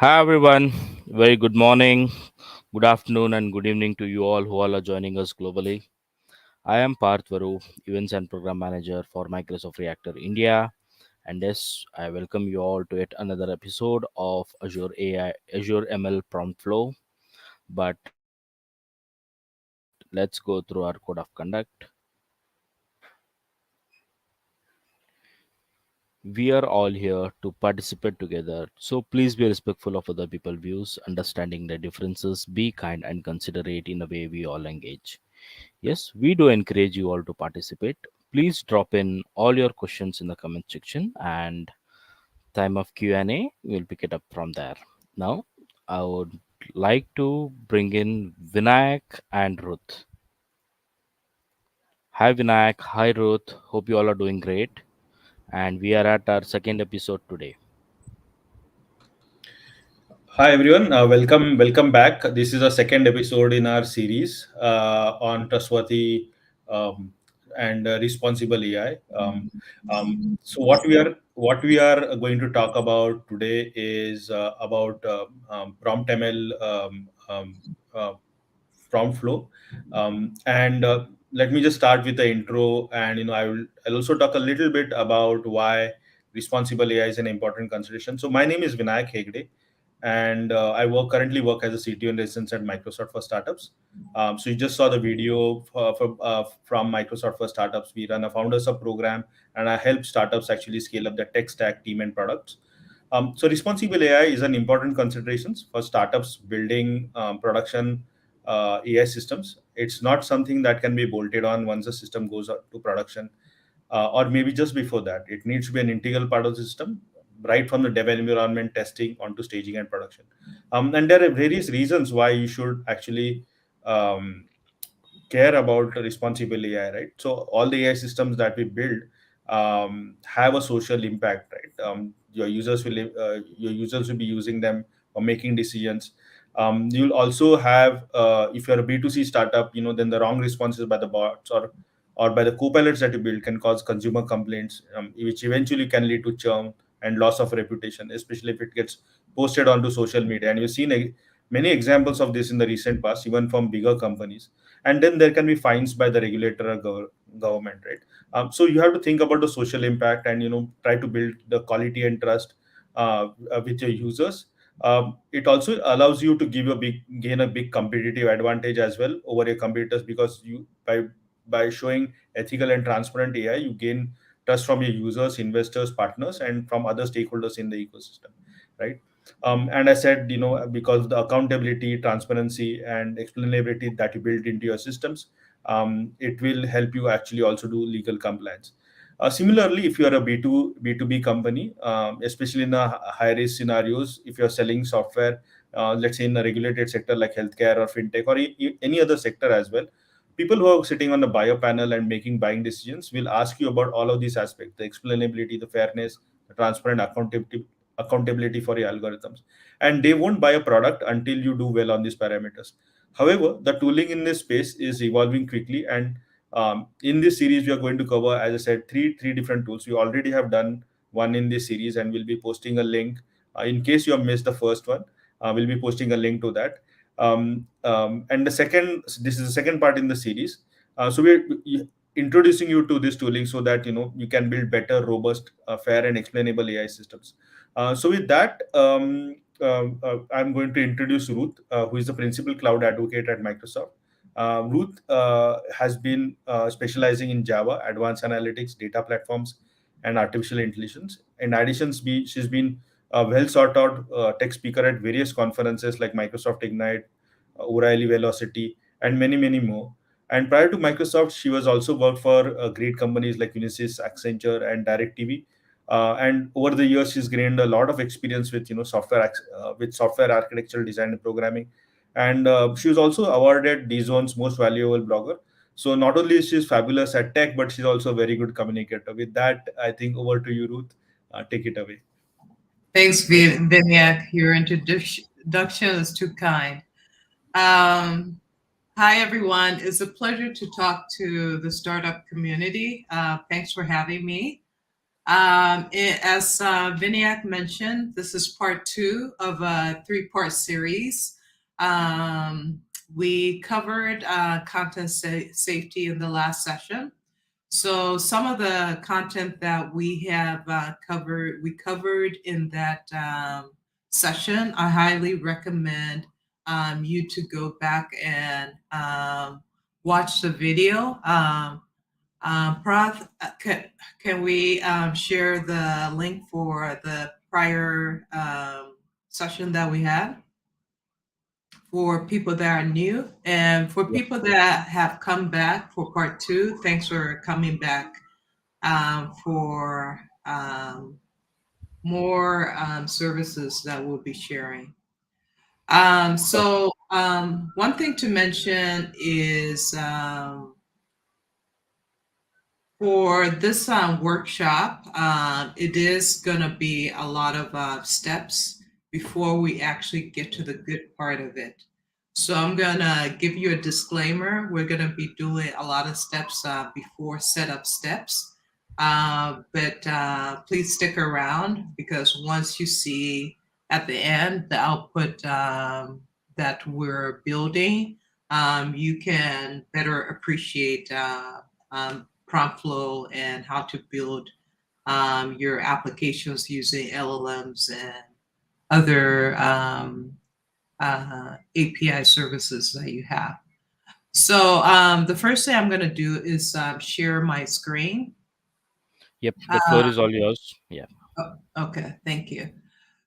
Hi everyone, very good morning, good afternoon, and good evening to you all who all are joining us globally. I am Parth Varu, Events and Program Manager for Microsoft Reactor India, and yes, I welcome you all to yet another episode of Azure ML Prompt Flow. But let's go through our code of conduct. We are all here to participate together, so please be respectful of other people's views, understanding their differences, be kind and considerate in a way we all engage. Yes, we do encourage you all to participate. Please drop in all your questions in the comment section and time of Q&A, we'll pick it up from there. Now, I would like to bring in Vinayak and Ruth. Hi Vinayak, hi Ruth. Hope you all are doing great. And we are at our second episode today. Hi everyone, welcome back. This is a second episode in our series on trustworthy and responsible AI. So what we are going to talk about today is about prompt ML uh, prompt flow, and let me just start with the intro, and I'll also talk a little bit about why responsible AI is an important consideration. So my name is Vinayak Hegde, and I currently work as a CTO in residence at Microsoft for Startups. So you just saw the video from Microsoft for Startups. We run a founders up program, and I help startups actually scale up their tech stack, team, and products. So responsible AI is an important consideration for startups building production AI systems. It's not something that can be bolted on once the system goes out to production, or maybe just before that. It needs to be an integral part of the system, right from the dev environment, testing, onto staging and production. And there are various reasons why you should actually um, care about responsible AI, right? So all the AI systems that we build have a social impact, right? Your users will be using them or making decisions. You'll also have, if you're a B2C startup, then the wrong responses by the bots or by the co-pilots that you build can cause consumer complaints, which eventually can lead to churn and loss of reputation, especially if it gets posted onto social media. And you've seen many examples of this in the recent past, even from bigger companies. And then there can be fines by the regulator or government, right? So you have to think about the social impact, and try to build the quality and trust with your users. It also allows you to gain a big competitive advantage as well over your competitors, because you by showing ethical and transparent AI, you gain trust from your users, investors, partners, and from other stakeholders in the ecosystem, right? And I said, because of the accountability, transparency, and explainability that you build into your systems, it will help you actually also do legal compliance. Similarly, if you are a B2B company, especially in the high risk scenarios, if you're selling software, let's say in a regulated sector like healthcare or fintech or any other sector as well, people who are sitting on the buyer panel and making buying decisions will ask you about all of these aspects: the explainability, the fairness, the transparent accountability for your algorithms. And they won't buy a product until you do well on these parameters. However, the tooling in this space is evolving quickly, and in this series we are going to cover, as I said, three different tools. We already have done one in this series, and we'll be posting a link in case you have missed the first one. We'll be posting a link to that. And this is the second part in the series. So we're introducing you to this tooling so that you can build better, robust, fair, and explainable AI systems. So with that, I'm going to introduce Ruth, who is the principal cloud advocate at Microsoft. Ruth has been specializing in Java, advanced analytics, data platforms, and artificial intelligence. In addition, she's been a well sought out tech speaker at various conferences like Microsoft Ignite, O'Reilly Velocity, and many, many more. And prior to Microsoft, she was also worked for great companies like Unisys, Accenture, and DirecTV. And over the years, she's gained a lot of experience with with software architectural design and programming. And she was also awarded DZone's most valuable blogger. So not only is she fabulous at tech, but she's also a very good communicator. With that, I think over to you, Ruth. Take it away. Thanks, Vinayak. Your introduction is too kind. Hi, everyone. It's a pleasure to talk to the startup community. Thanks for having me. As Vinayak mentioned, this is part two of a three-part series. We covered content safety in the last session. So some of the content that we have we covered in that session. I highly recommend you to go back and watch the video. Prath, can we share the link for the prior session that we had for people that are new? And for Yep. people that have come back for part two, thanks for coming back for more services that we'll be sharing. One thing to mention is for this workshop, it is going to be a lot of steps before we actually get to the good part of it. So I'm going to give you a disclaimer. We're going to be doing a lot of steps before setup steps. But please stick around, because once you see at the end the output that we're building, you can better appreciate prompt flow and how to build your applications using LLMs and other API services that you have. So the first thing I'm going to do is share my screen. Yep. The floor is all yours. Yeah. Okay, thank you.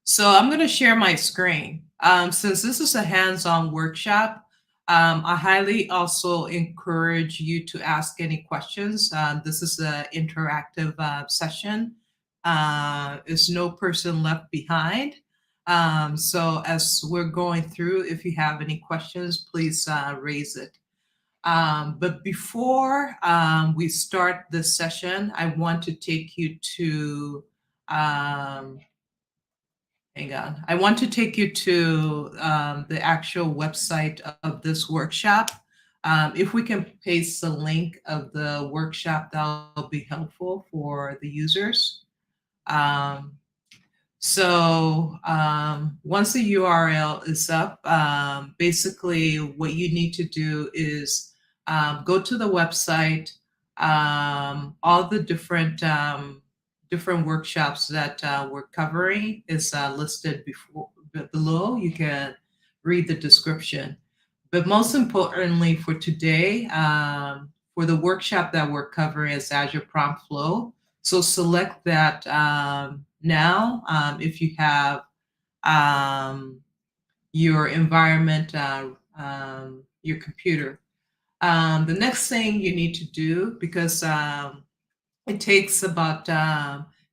So I'm going to share my screen. Since this is a hands-on workshop, I highly also encourage you to ask any questions. This is an interactive session. There's no person left behind. So as we're going through, if you have any questions, please raise it. But before we start this session, I want to take you to hang on. I want to take you to the actual website of this workshop. If we can paste the link of the workshop, that'll be helpful for the users. Once the URL is up, basically what you need to do is go to the website. All the different workshops that we're covering is listed below. You can read the description. But most importantly for today, for the workshop that we're covering is Azure Prompt Flow. So select that now if you have your environment, your computer. The next thing you need to do, because it takes about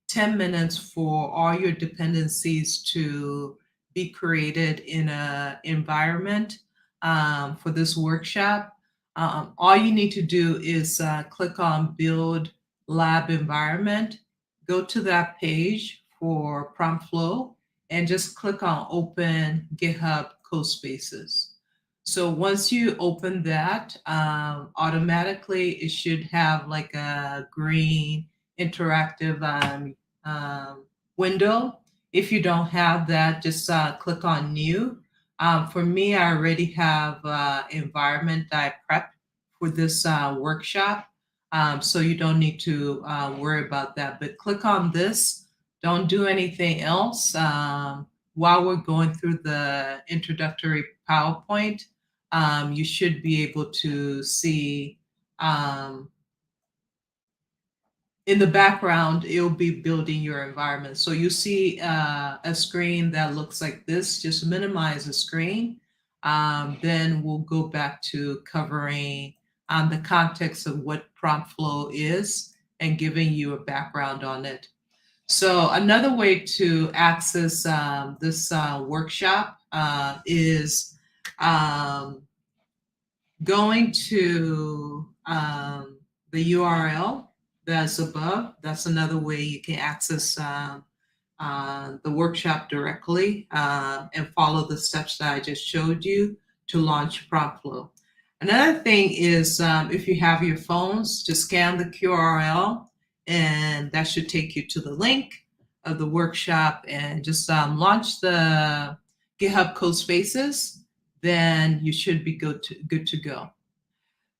10 minutes for all your dependencies to be created in an environment for this workshop. All you need to do is click on Build Lab Environment, go to that page for Prompt Flow, and just click on Open GitHub Codespaces. So once you open that, automatically it should have like a green interactive window. If you don't have that, just click on New. For me, I already have environment that I prepped for this workshop, so you don't need to worry about that. But click on this. Don't do anything else. While we're going through the introductory PowerPoint, you should be able to see in the background, it'll be building your environment. So you see a screen that looks like this. Just minimize the screen. Then we'll go back to covering the context of what Prompt Flow is and giving you a background on it. So another way to access this workshop is going to the URL that's above. That's another way you can access the workshop directly and follow the steps that I just showed you to launch Prompt Flow. Another thing is if you have your phones, to scan the QRL and that should take you to the link of the workshop, and just launch the GitHub code spaces, then you should be good to go.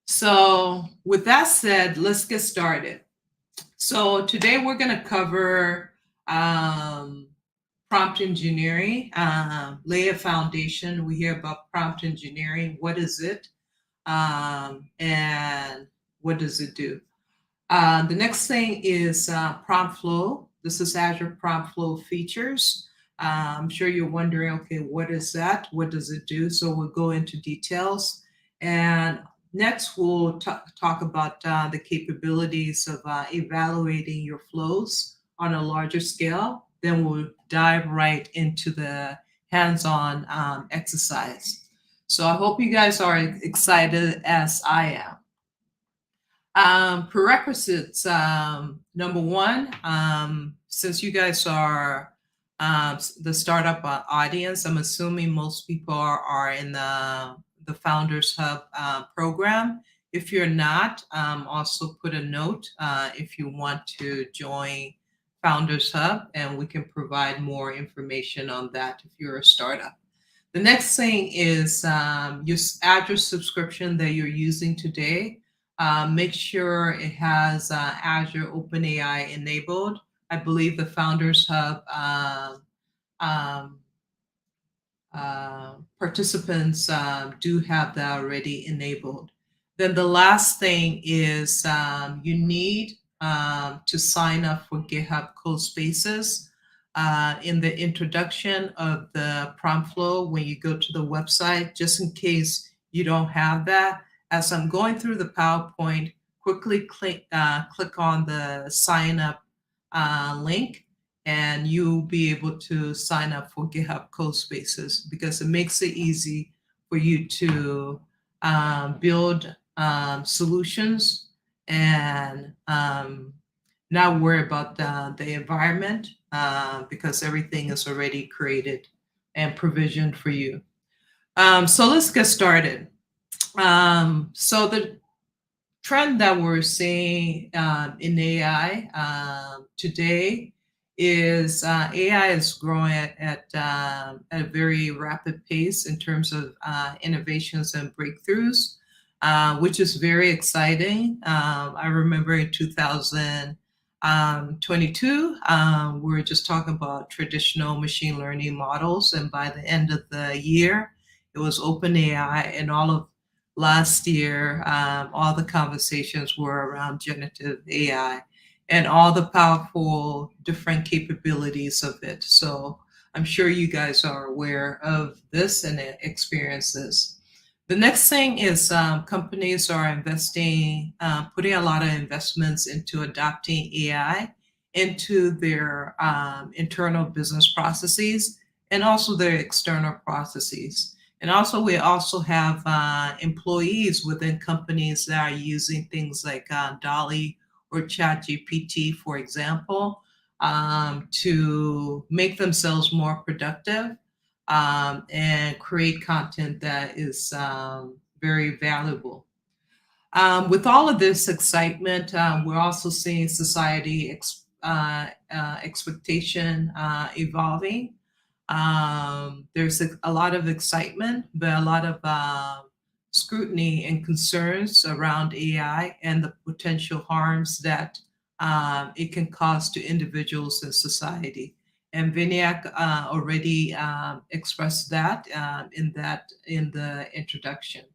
So with that said, let's get started. So today we're going to cover prompt engineering, lay a foundation. We hear about prompt engineering. What is it? And what does it do? The next thing is Prompt Flow. This is Azure Prompt Flow features. I'm sure you're wondering, okay, what is that? What does it do? So we'll go into details. And next, we'll talk about the capabilities of evaluating your flows on a larger scale. Then we'll dive right into the hands-on exercise. So I hope you guys are excited as I am. Prerequisites. Number one, since you guys are the startup audience, I'm assuming most people are in the Founders Hub program. If you're not, also put a note if you want to join Founders Hub, and we can provide more information on that if you're a startup. The next thing is your Azure subscription that you're using today. Make sure it has Azure OpenAI enabled. I believe the Founders Hub participants do have that already enabled. Then the last thing is you need to sign up for GitHub Code Spaces. In the introduction of the prompt flow, when you go to the website, just in case you don't have that, as I'm going through the PowerPoint, quickly click on the sign up link, and you'll be able to sign up for GitHub Code Spaces, because it makes it easy for you to build solutions and not worry about the environment, because everything is already created and provisioned for you. So let's get started. So the trend that we're seeing in AI today is AI is growing at a very rapid pace in terms of innovations and breakthroughs, which is very exciting. I remember in 2022, we were just talking about traditional machine learning models, and by the end of the year, it was OpenAI, and all of last year, all the conversations were around generative AI and all the powerful different capabilities of it. So I'm sure you guys are aware of this and experience this. The next thing is companies are investing, putting a lot of investments into adopting AI into their internal business processes and also their external processes. And also, we also have employees within companies that are using things like Dolly or ChatGPT, for example, to make themselves more productive and create content that is very valuable. With all of this excitement, we're also seeing society expectation evolving. There's a lot of excitement, but a lot of scrutiny and concerns around AI and the potential harms that it can cause to individuals and society. And Vinayak already expressed that in the introduction.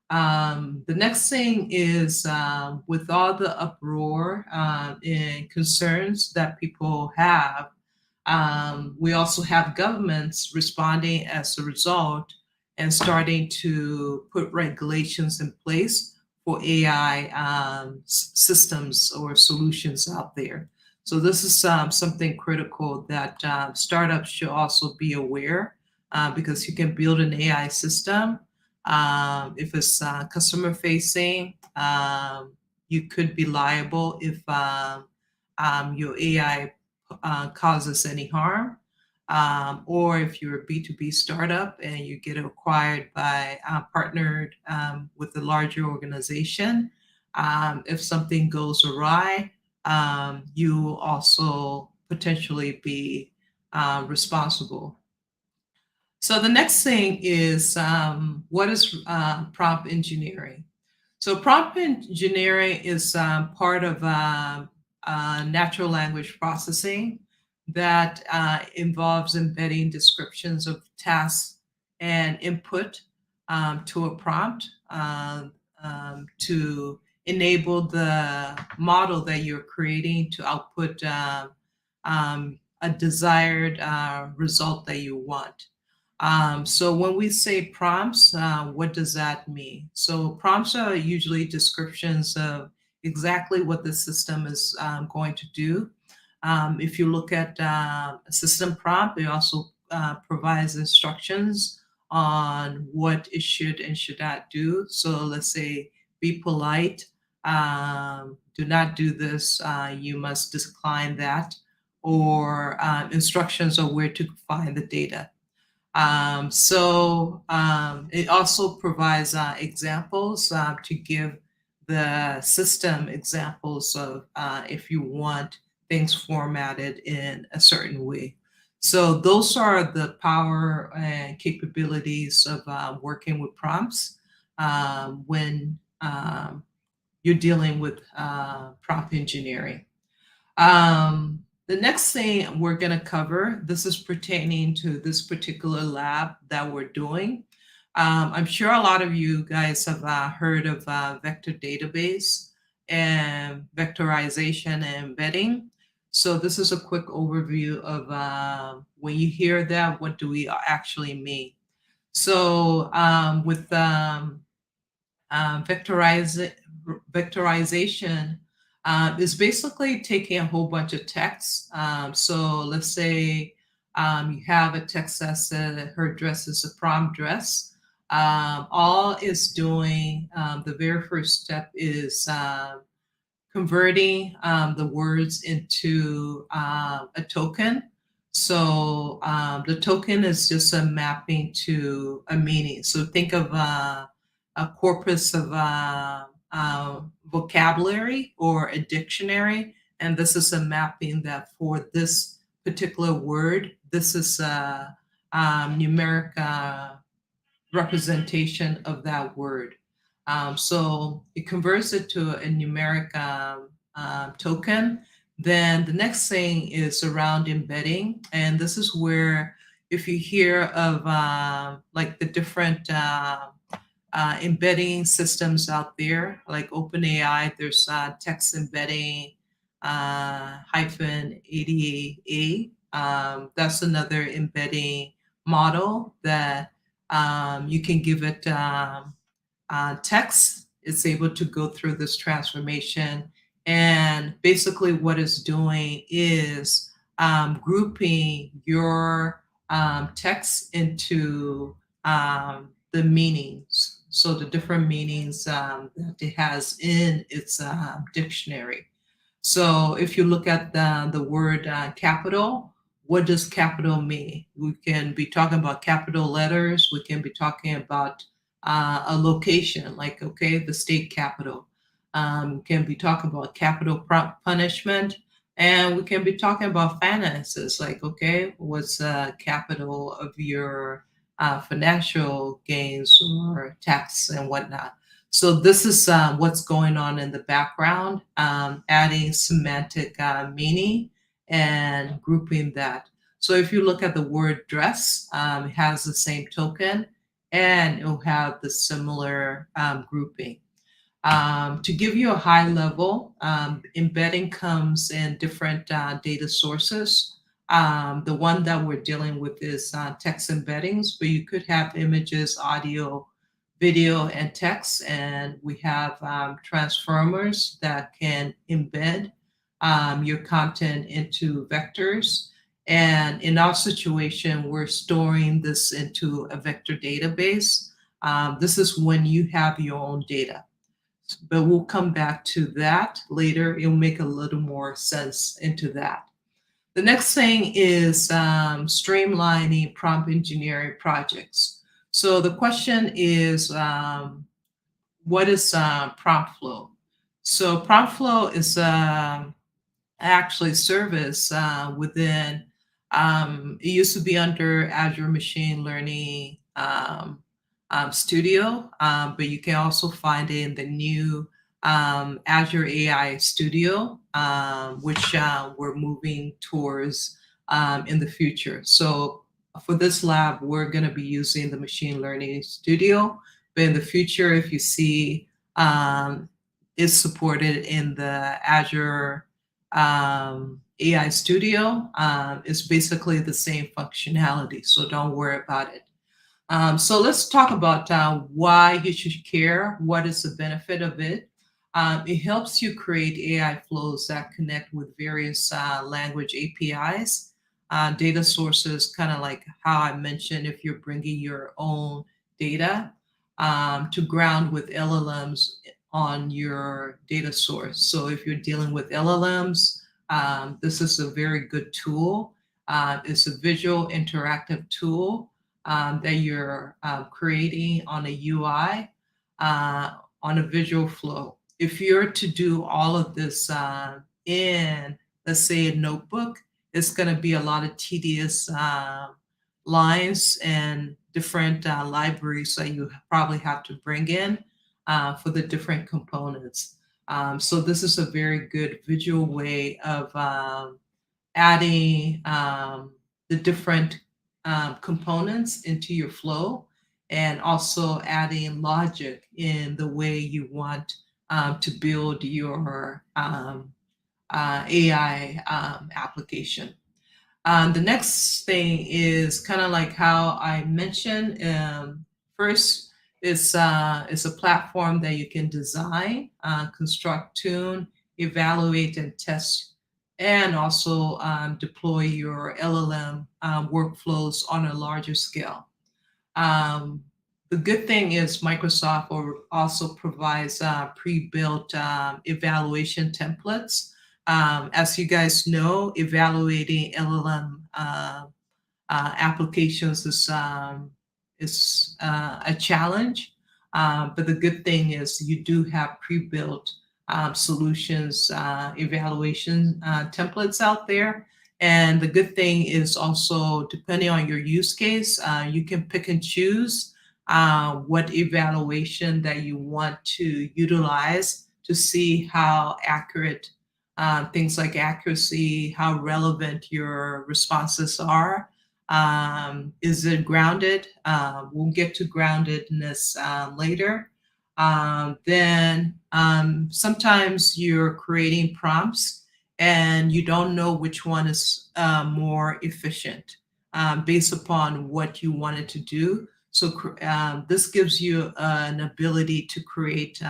The next thing is with all the uproar and concerns that people have, we also have governments responding as a result and starting to put regulations in place for AI systems or solutions out there. So this is something critical that startups should also be aware, because you can build an AI system. If it's customer facing, you could be liable if your AI causes any harm, or if you're a B2B startup and you get acquired by partnered with a larger organization, if something goes awry, you will also potentially be responsible. So the next thing is what is prompt engineering? So prompt engineering is part of natural language processing that involves embedding descriptions of tasks and input to a prompt to enable the model that you're creating to output a desired result that you want. So when we say prompts, what does that mean? So prompts are usually descriptions of exactly what the system is going to do. If you look at a system prompt, it also provides instructions on what it should and should not do. So let's say, be polite, do not do this, you must decline that, or instructions on where to find the data. It also provides examples to give the system examples of if you want things formatted in a certain way. So those are the power and capabilities of working with prompts when you're dealing with prompt engineering. The next thing we're going to cover, this is pertaining to this particular lab that we're doing. I'm sure a lot of you guys have heard of vector database and vectorization and embedding. So this is a quick overview of when you hear that, what do we actually mean? So with vectorization is basically taking a whole bunch of text. So let's say you have a text that said her dress is a prom dress. All it's doing, the very first step is converting the words into a token. So the token is just a mapping to a meaning. So think of a corpus of vocabulary or a dictionary, and this is a mapping that for this particular word, this is a numeric representation of that word. So it converts it to a numeric token. Then the next thing is around embedding. And this is where, if you hear of like the different embedding systems out there, like OpenAI, there's text embedding hyphen ADA. That's another embedding model that you can give it text. It's able to go through this transformation. And basically what it's doing is grouping your text into the meanings. So the different meanings that it has in its dictionary. So if you look at the word capital, what does capital mean? We can be talking about capital letters. We can be talking about a location, like, okay, the state capital. Can be talking about capital punishment. And we can be talking about finances, like, okay, what's the capital of your financial gains or tax and whatnot. So this is what's going on in the background, adding semantic meaning and grouping that. So if you look at the word dress, it has the same token and it'll have the similar grouping. To give you a high level, embedding comes in different data sources. The one that we're dealing with is text embeddings, but you could have images, audio, video, and text. And we have transformers that can embed your content into vectors. And in our situation, we're storing this into a vector database. This is when you have your own data. But we'll come back to that later. It'll make a little more sense into that. The next thing is streamlining prompt engineering projects. So the question is, what is prompt flow? So prompt flow is actually service within. It used to be under Azure Machine Learning Studio, but you can also find it in the new Azure AI Studio, which we're moving towards in the future. So for this lab, we're going to be using the Machine Learning Studio, but in the future, if you see is supported in the Azure AI Studio. It's basically the same functionality, so don't worry about it. So let's talk about why you should care. What is the benefit of it? It helps you create AI flows that connect with various language APIs, data sources, kind of like how I mentioned, if you're bringing your own data to ground with LLMs on your data source. So if you're dealing with LLMs, this is a very good tool. It's a visual interactive tool that you're creating on a UI, on a visual flow. If you're to do all of this in, let's say, a notebook, it's going to be a lot of tedious lines and different libraries that you probably have to bring in for the different components. So this is a very good visual way of adding the different components into your flow, and also adding logic in the way you want to build your AI application. The next thing is kind of like how I mentioned. First, it's a platform that you can design, construct, tune, evaluate, and test, and also deploy your LLM workflows on a larger scale. Um, the good thing is Microsoft also provides pre-built evaluation templates. As you guys know, evaluating LLM applications is a challenge. But the good thing is you do have pre-built solutions, evaluation templates out there. And the good thing is also, depending on your use case, you can pick and choose what evaluation that you want to utilize to see how accurate things like accuracy, how relevant your responses are. Is it grounded? We'll get to groundedness later. Then sometimes you're creating prompts and you don't know which one is more efficient based upon what you wanted to do. So this gives you an ability to create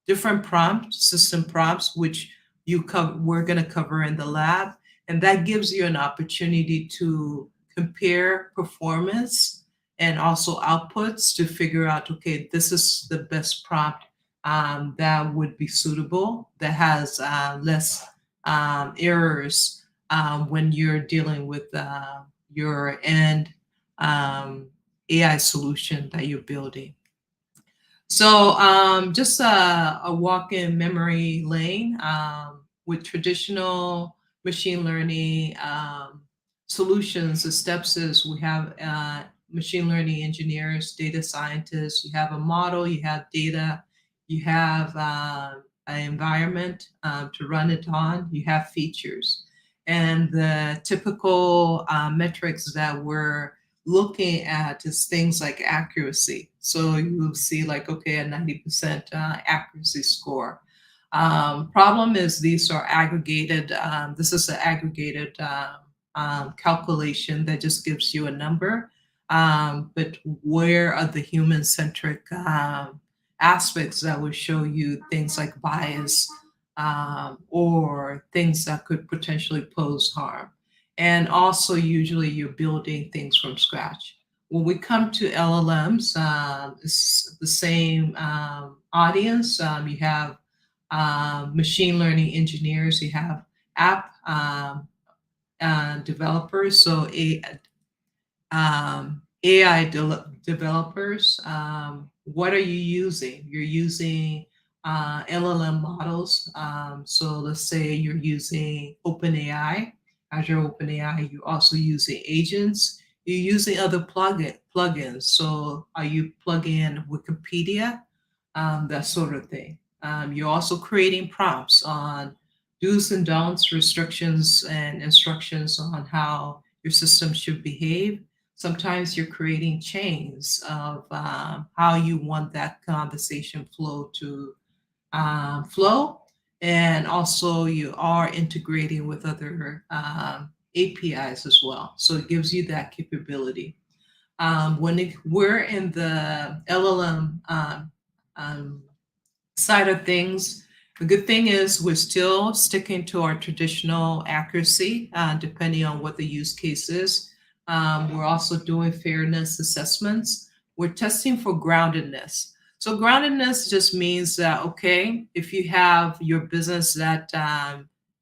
different prompts, system prompts, which we're going to cover in the lab. And that gives you an opportunity to compare performance and also outputs to figure out, okay, this is the best prompt that would be suitable, that has less errors when you're dealing with your end AI solution that you're building. So just a walk in memory lane with traditional machine learning solutions. The steps is we have machine learning engineers, data scientists, you have a model, you have data, you have an environment to run it on, you have features. And the typical metrics that we're looking at is things like accuracy. So you see like, okay, a 90% accuracy score. Problem is these are aggregated. This is an aggregated calculation that just gives you a number. But where are the human-centric aspects that will show you things like bias or things that could potentially pose harm? And also, usually you're building things from scratch. When we come to LLMs, it's the same audience. You have machine learning engineers, you have app developers, so AI developers. What are you using? You're using LLM models. So let's say you're using OpenAI, Azure OpenAI, you're also using agents, you're using other plugins. So are you plugging in Wikipedia? That sort of thing. You're also creating prompts on do's and don'ts, restrictions, and instructions on how your system should behave. Sometimes you're creating chains of how you want that conversation flow. And also, you are integrating with other APIs as well. So it gives you that capability. We're in the LLM um, side of things, the good thing is we're still sticking to our traditional accuracy, depending on what the use case is. We're also doing fairness assessments. We're testing for groundedness. So groundedness just means that, okay, if you have your business that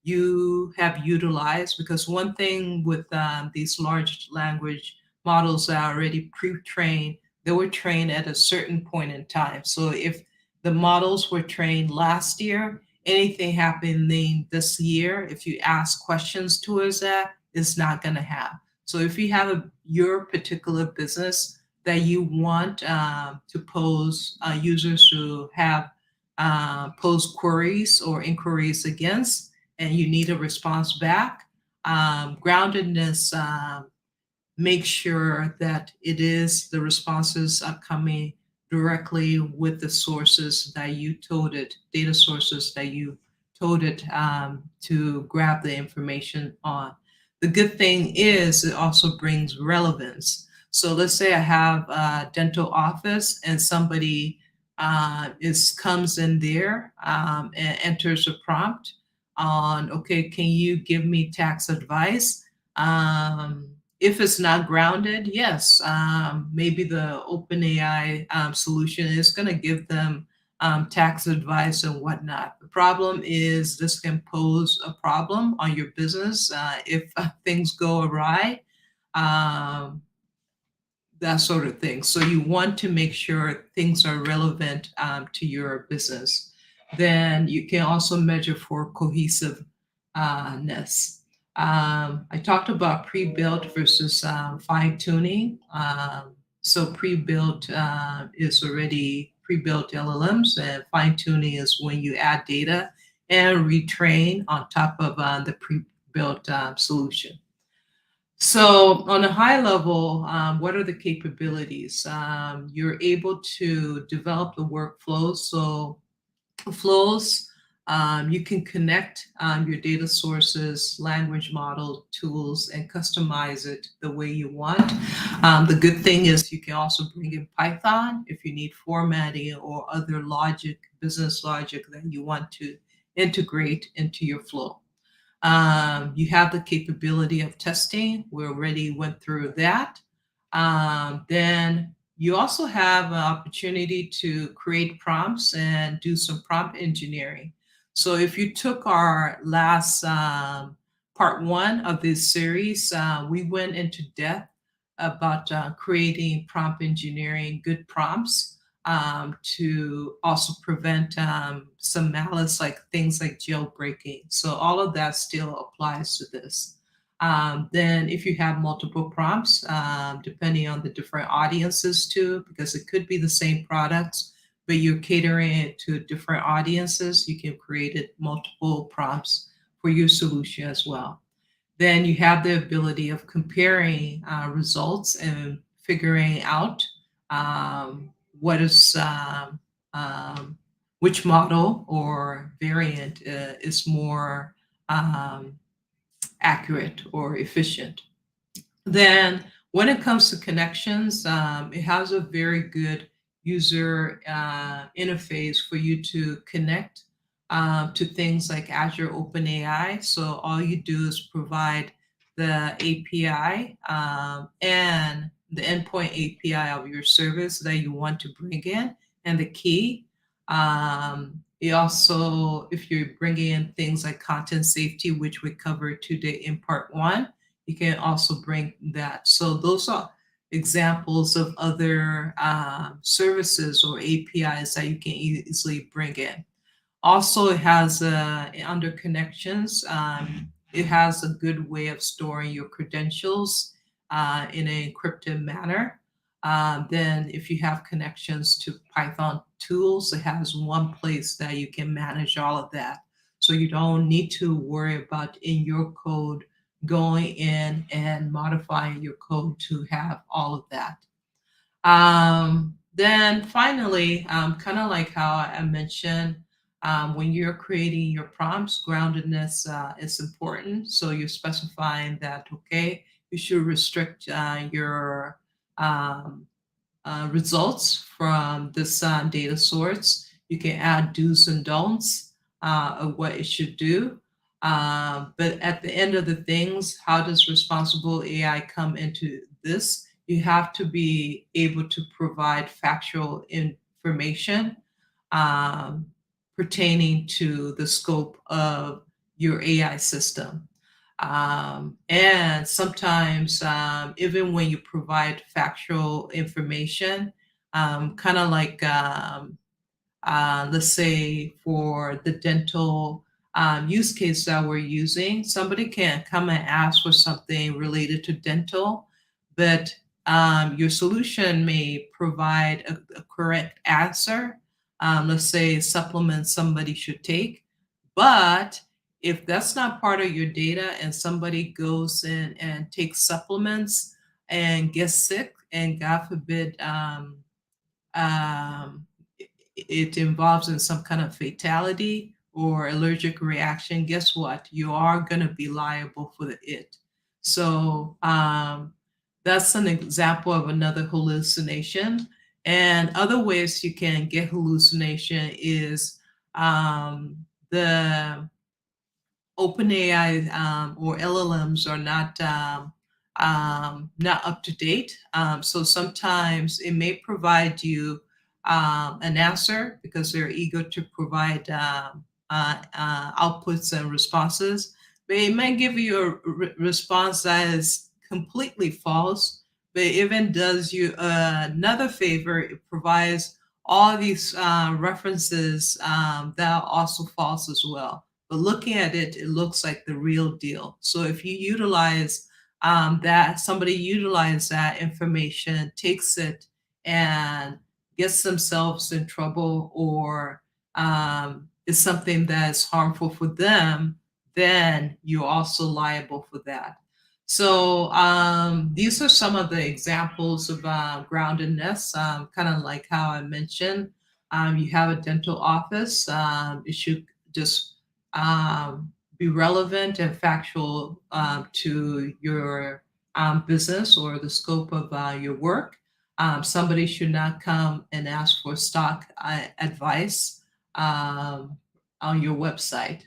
you have utilized, because one thing with these large language models that are already pre-trained, they were trained at a certain point in time. So if the models were trained last year, anything happening this year, if you ask questions towards that, it's not going to have. So if you have your particular business that you want to pose users to have pose queries or inquiries against, and you need a response back, groundedness make sure that it is the responses are coming directly with the sources that you told it, data sources that you told it to grab the information on. The good thing is it also brings relevance. So let's say I have a dental office and somebody comes in there and enters a prompt on, okay, can you give me tax advice? If it's not grounded, yes, maybe the OpenAI solution is going to give them tax advice and whatnot. The problem is this can pose a problem on your business if things go awry. Um, that sort of thing. So you want to make sure things are relevant to your business. Then you can also measure for cohesiveness. I talked about pre-built versus fine tuning. So pre-built is already pre-built LLMs, and fine tuning is when you add data and retrain on top of the pre-built solution. So, on a high level, what are the capabilities? You're able to develop the workflows. So, flows, you can connect your data sources, language model tools, and customize it the way you want. The good thing is you can also bring in Python if you need formatting or other logic, business logic that you want to integrate into your flow. You have the capability of testing. We already went through that. Then you also have an opportunity to create prompts and do some prompt engineering. So if you took our last part one of this series, we went into depth about creating prompt engineering, good prompts to also prevent some malice, like things like jailbreaking. So all of that still applies to this. Then if you have multiple prompts, depending on the different audiences too, because it could be the same products, but you're catering it to different audiences, you can create it multiple prompts for your solution as well. Then you have the ability of comparing results and figuring out what is which model or variant is more accurate or efficient. Then when it comes to connections, it has a very good user interface for you to connect to things like Azure OpenAI. So all you do is provide the API and the endpoint API of your service that you want to bring in and the key. You also, if you're bringing in things like content safety, which we covered today in part one, you can also bring that. So those are examples of other services or APIs that you can easily bring in. Also, it has under connections, it has a good way of storing your credentials in an encrypted manner. Then, if you have connections to Python tools, it has one place that you can manage all of that. So you don't need to worry about in your code going in and modifying your code to have all of that. Then finally, kind of like how I mentioned, when you're creating your prompts, groundedness is important. So you're specifying that, okay, you should restrict your um, results from this data source. You can add do's and don'ts of what it should do. But at the end of the things, how does responsible AI come into this? You have to be able to provide factual information um, pertaining to the scope of your AI system. And sometimes, even when you provide factual information, kind of like, let's say for the dental use case that we're using, somebody can come and ask for something related to dental, but your solution may provide a correct answer. Let's say supplements somebody should take, but if that's not part of your data and somebody goes in and takes supplements and gets sick, and God forbid, um, it involves in some kind of fatality or allergic reaction, guess what? You are going to be liable for it. So that's an example of another hallucination. And other ways you can get hallucination is the OpenAI or LLMs are not up to date. So sometimes it may provide you an answer because they're eager to provide outputs and responses, but it might give you a response that is completely false. But it even does you another favor. It provides all these references that are also false as well. But looking at it, it looks like the real deal. So if you utilize that, somebody utilize that information, takes it and gets themselves in trouble, or is something that is harmful for them, then you're also liable for that. So these are some of the examples of groundedness, kind of like how I mentioned. You have a dental office. It should just be relevant and factual to your business or the scope of your work. Somebody should not come and ask for stock advice on your website.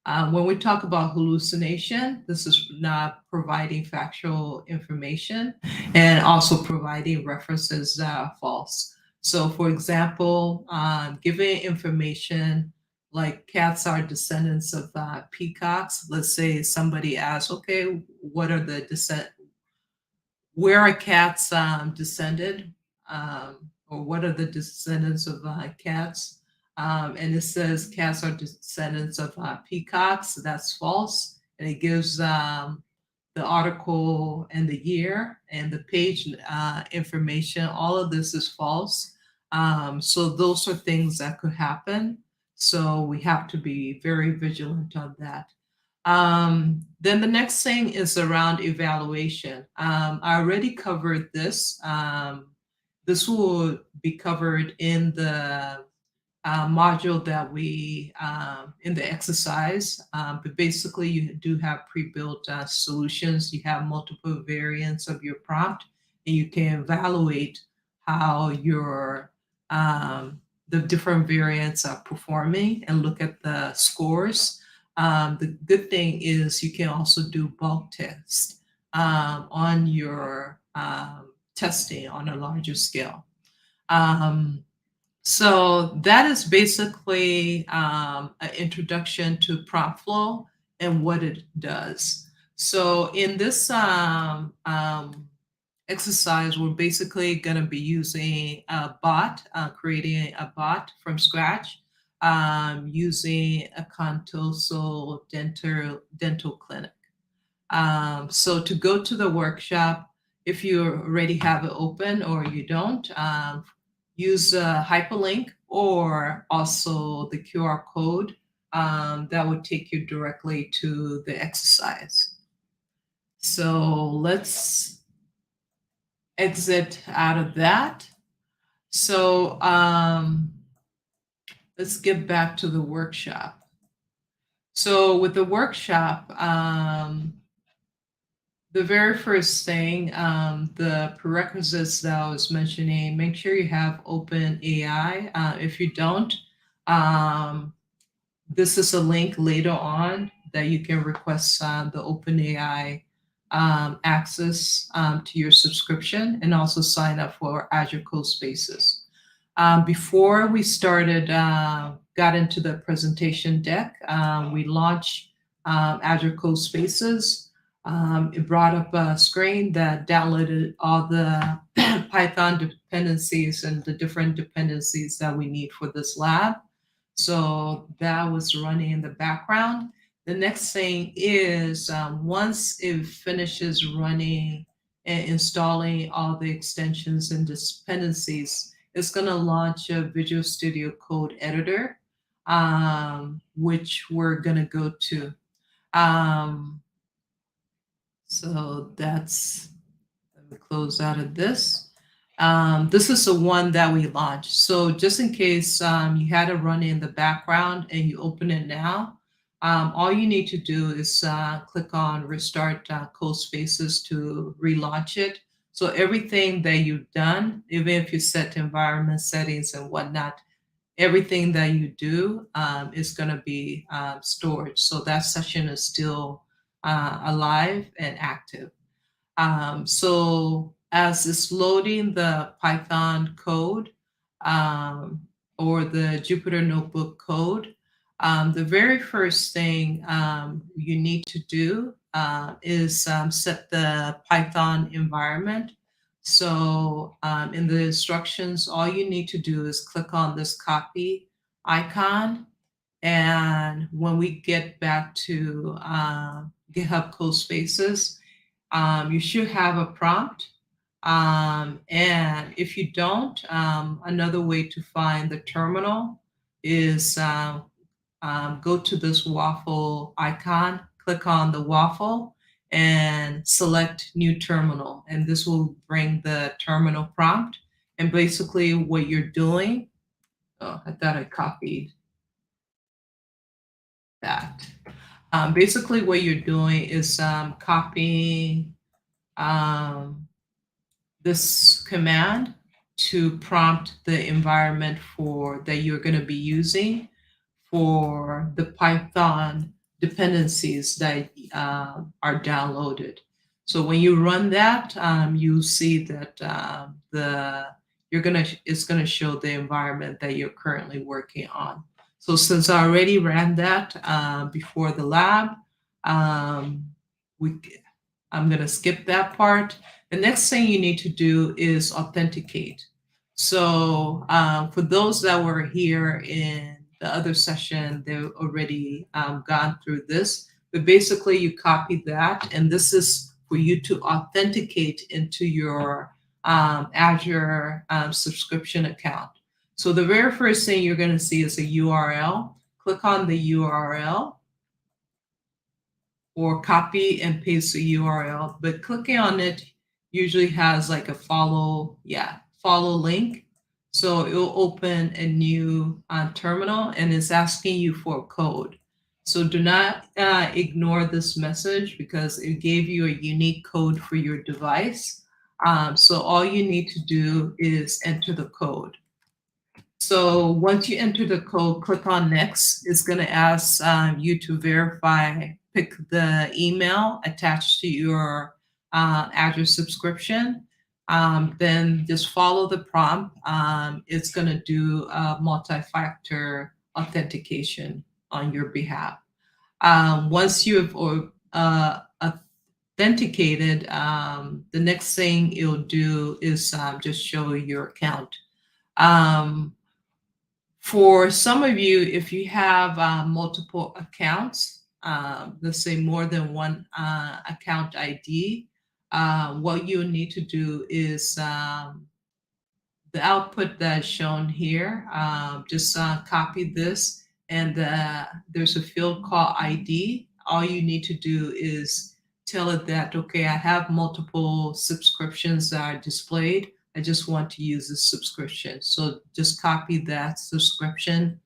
When we talk about hallucination, this is not providing factual information and also providing references that are false. So, for example, giving information like cats are descendants of peacocks. Let's say somebody asks, okay, what are the where are cats descended, or what are the descendants of cats? And it says cats are descendants of peacocks. That's false. And it gives the article and the year and the page information. All of this is false. So those are things that could happen. So we have to be very vigilant on that. Then the next thing is around evaluation. I already covered this. This will be covered in the module that we in the exercise. But basically, you do have pre-built solutions. You have multiple variants of your prompt, and you can evaluate how your the different variants are performing and look at the scores. The good thing is you can also do bulk tests on your testing on a larger scale. So that is basically an introduction to prompt flow and what it does. So in this exercise, we're basically going to be using a bot, creating a bot from scratch. using a Contoso dental clinic. So to go to the workshop, if you already have it open or you don't, use a hyperlink or also the QR code that would take you directly to the exercise. So let's exit out of that. So let's get back to the workshop. So with the workshop, the very first thing, the prerequisites that I was mentioning, make sure you have open AI. If you don't, this is a link later on that you can request the OpenAI access to your subscription and also sign up for Azure Code Spaces. Before we started, got into the presentation deck, we launched Azure Code Spaces. It brought up a screen that downloaded all the Python dependencies and the different dependencies that we need for this lab. So that was running in the background. The next thing is once it finishes running and installing all the extensions and dependencies, it's going to launch a Visual Studio Code editor, which we're going to go to. So that's, let me close out of this. This is the one that we launched. So just in case you had to run in the background and you open it now, all you need to do is click on Restart Code Spaces to relaunch it. So everything that you've done, even if you set environment settings and whatnot, everything that you do is going to be stored. So that session is still alive and active. So as it's loading the Python code or the Jupyter Notebook code, the very first thing you need to do is set the Python environment. So in the instructions, all you need to do is click on this copy icon. And when we get back to GitHub Code Spaces, you should have a prompt. And if you don't, another way to find the terminal is go to this waffle icon, click on the waffle, and select New Terminal. And this will bring the terminal prompt. And basically what you're doing, oh, I thought I copied that. Basically what you're doing is copying this command to prompt the environment for that you're going to be using for the Python dependencies that are downloaded. So when you run that, you see that it's gonna show the environment that you're currently working on. So since I already ran that before the lab, I'm gonna skip that part. The next thing you need to do is authenticate. So for those that were here in the other session, they've already gone through this, but basically you copy that, and this is for you to authenticate into your Azure subscription account. So the very first thing you're going to see is a URL. Click on the URL or copy and paste the URL, but clicking on it usually has like a follow link. So it will open a new terminal and it's asking you for a code. So do not ignore this message because it gave you a unique code for your device. So all you need to do is enter the code. So once you enter the code, click on next. It's going to ask you to verify, pick the email attached to your Azure subscription. Then just follow the prompt. It's going to do a multi-factor authentication on your behalf. Once you've authenticated, the next thing it'll do is just show your account. For some of you, if you have multiple accounts, let's say more than one account ID, what you need to do is the output that's shown here, just copy this, and there's a field called ID. All you need to do is tell it that, okay, I have multiple subscriptions that are displayed. I just want to use this subscription. So just copy that subscription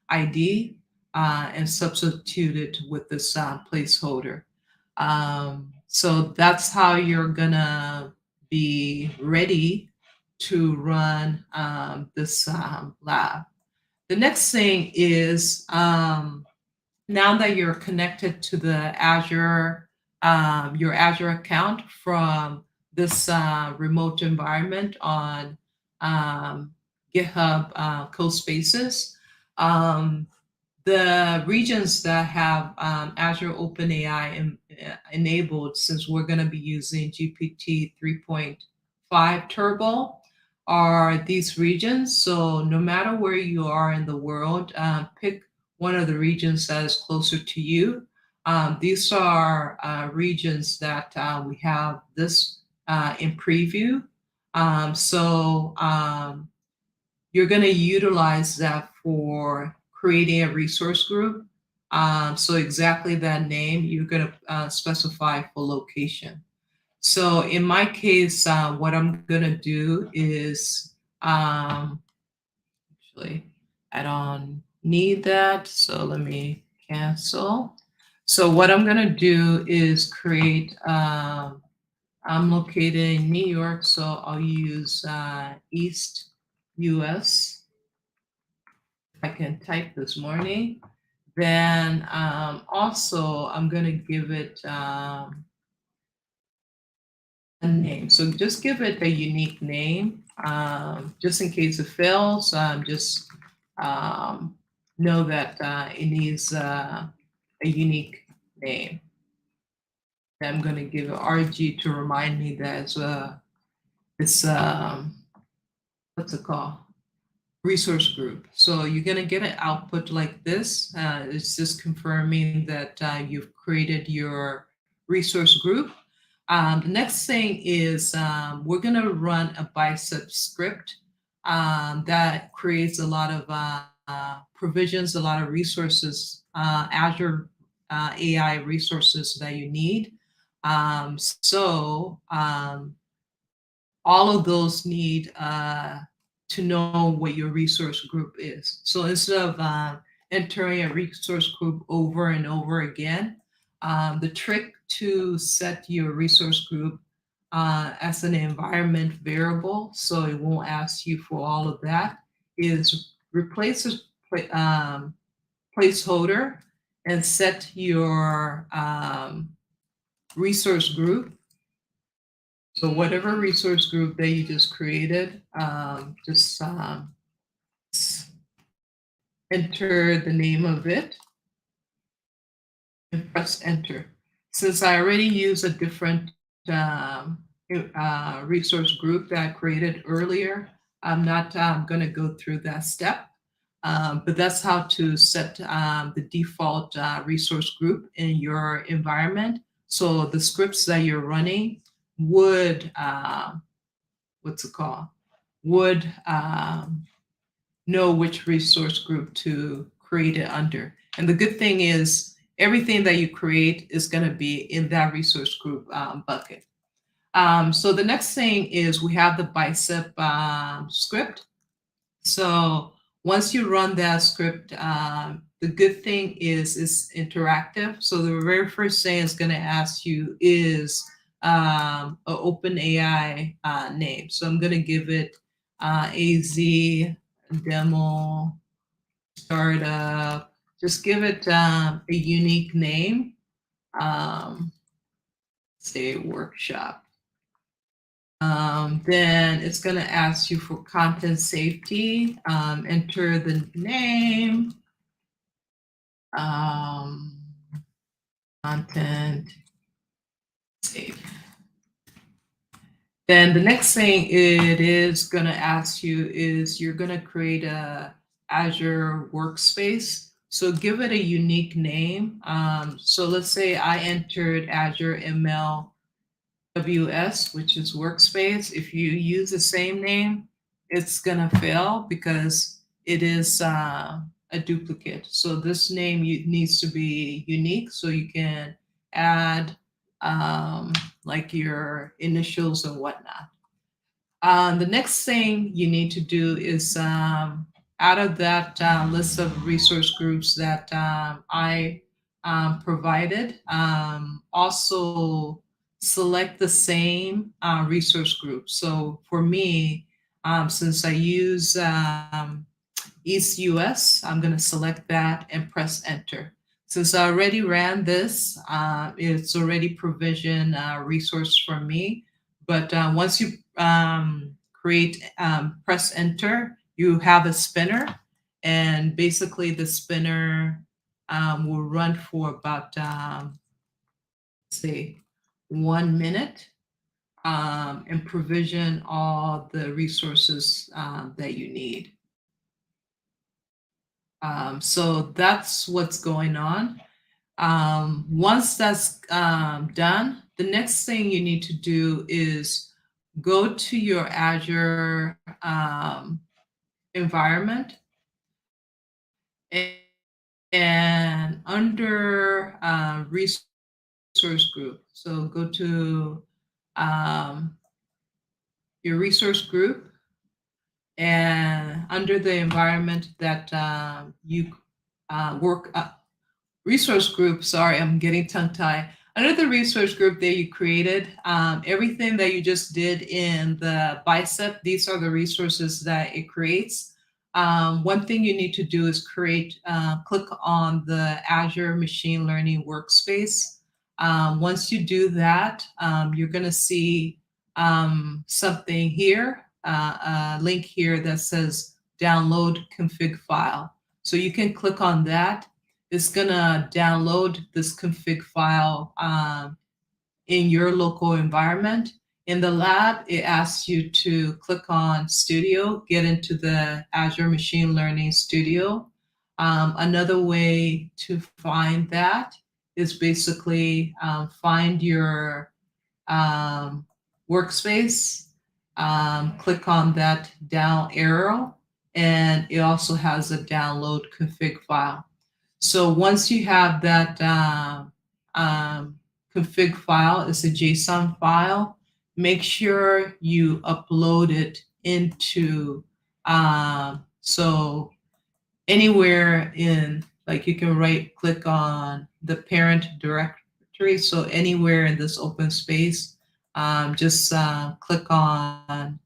ID and substitute it with this placeholder. So that's how you're gonna be ready to run this lab. The next thing is now that you're connected to the Azure, your Azure account from this remote environment on GitHub CodeSpaces, the regions that have Azure OpenAI enabled, since we're going to be using GPT 3.5 Turbo, are these regions. So no matter where you are in the world, pick one of the regions that is closer to you. These are regions that we have this in preview. You're going to utilize that for creating a resource group. So exactly that name, you're going to specify for location. So in my case, what I'm going to do is actually, I don't need that. So let me cancel. So what I'm going to do is create, I'm located in New York, so I'll use East US. I can type this morning. Then also I'm going to give it a name. So just give it a unique name, just in case it fails. Just know that it needs a unique name. I'm going to give it RG to remind me that it's what's it called? Resource group. So you're going to get an output like this. It's just confirming that you've created your resource group. The next thing is we're going to run a bicep script that creates a lot of provisions, a lot of resources, Azure AI resources that you need. All of those need to know what your resource group is. So instead of entering a resource group over and over again, the trick to set your resource group as an environment variable, so it won't ask you for all of that, is replace this placeholder and set your resource group. So whatever resource group that you just created, just enter the name of it and press enter. Since I already used a different resource group that I created earlier, I'm not going to go through that step. But that's how to set the default resource group in your environment. So the scripts that you're running would, would know which resource group to create it under. And the good thing is everything that you create is going to be in that resource group bucket. So the next thing is we have the bicep script. So once you run that script, the good thing is it's interactive. So the very first thing it's going to ask you is an OpenAI name. So I'm going to give it AZ demo startup. Just give it a unique name. Say workshop. Then it's going to ask you for content safety. Enter the name, content safe. Then the next thing it is going to ask you is you're going to create a Azure Workspace. So give it a unique name. So let's say I entered Azure ML WS, which is Workspace. If you use the same name, it's gonna fail because it is a duplicate. So this name needs to be unique so you can add um, like your initials and whatnot. The next thing you need to do is out of that list of resource groups that I provided, also select the same resource group. So for me, since I use East US, I'm going to select that and press enter. Since I already ran this, it's already provisioned resource for me. But once you create, press enter, you have a spinner. And basically, the spinner will run for about, say, 1 minute and provision all the resources that you need. So that's what's going on. Once that's done, the next thing you need to do is go to your Azure environment and under resource group. So go to um, your resource group and under the environment that you work resource group, sorry, I'm getting tongue tied. Under the resource group that you created, everything that you just did in the bicep, these are the resources that it creates. One thing you need to do is click on the Azure Machine Learning Workspace. Once you do that, you're going to see something here, a link here that says download config file. So you can click on that. It's gonna download this config file in your local environment. In the lab, it asks you to click on Studio, get into the Azure Machine Learning Studio. Another way to find that is basically find your um, workspace, click on that down arrow, and it also has a download config file. So once you have that config file, it's a JSON file, make sure you upload it into, so anywhere in, like you can right click on the parent directory. So anywhere in this open space, just click on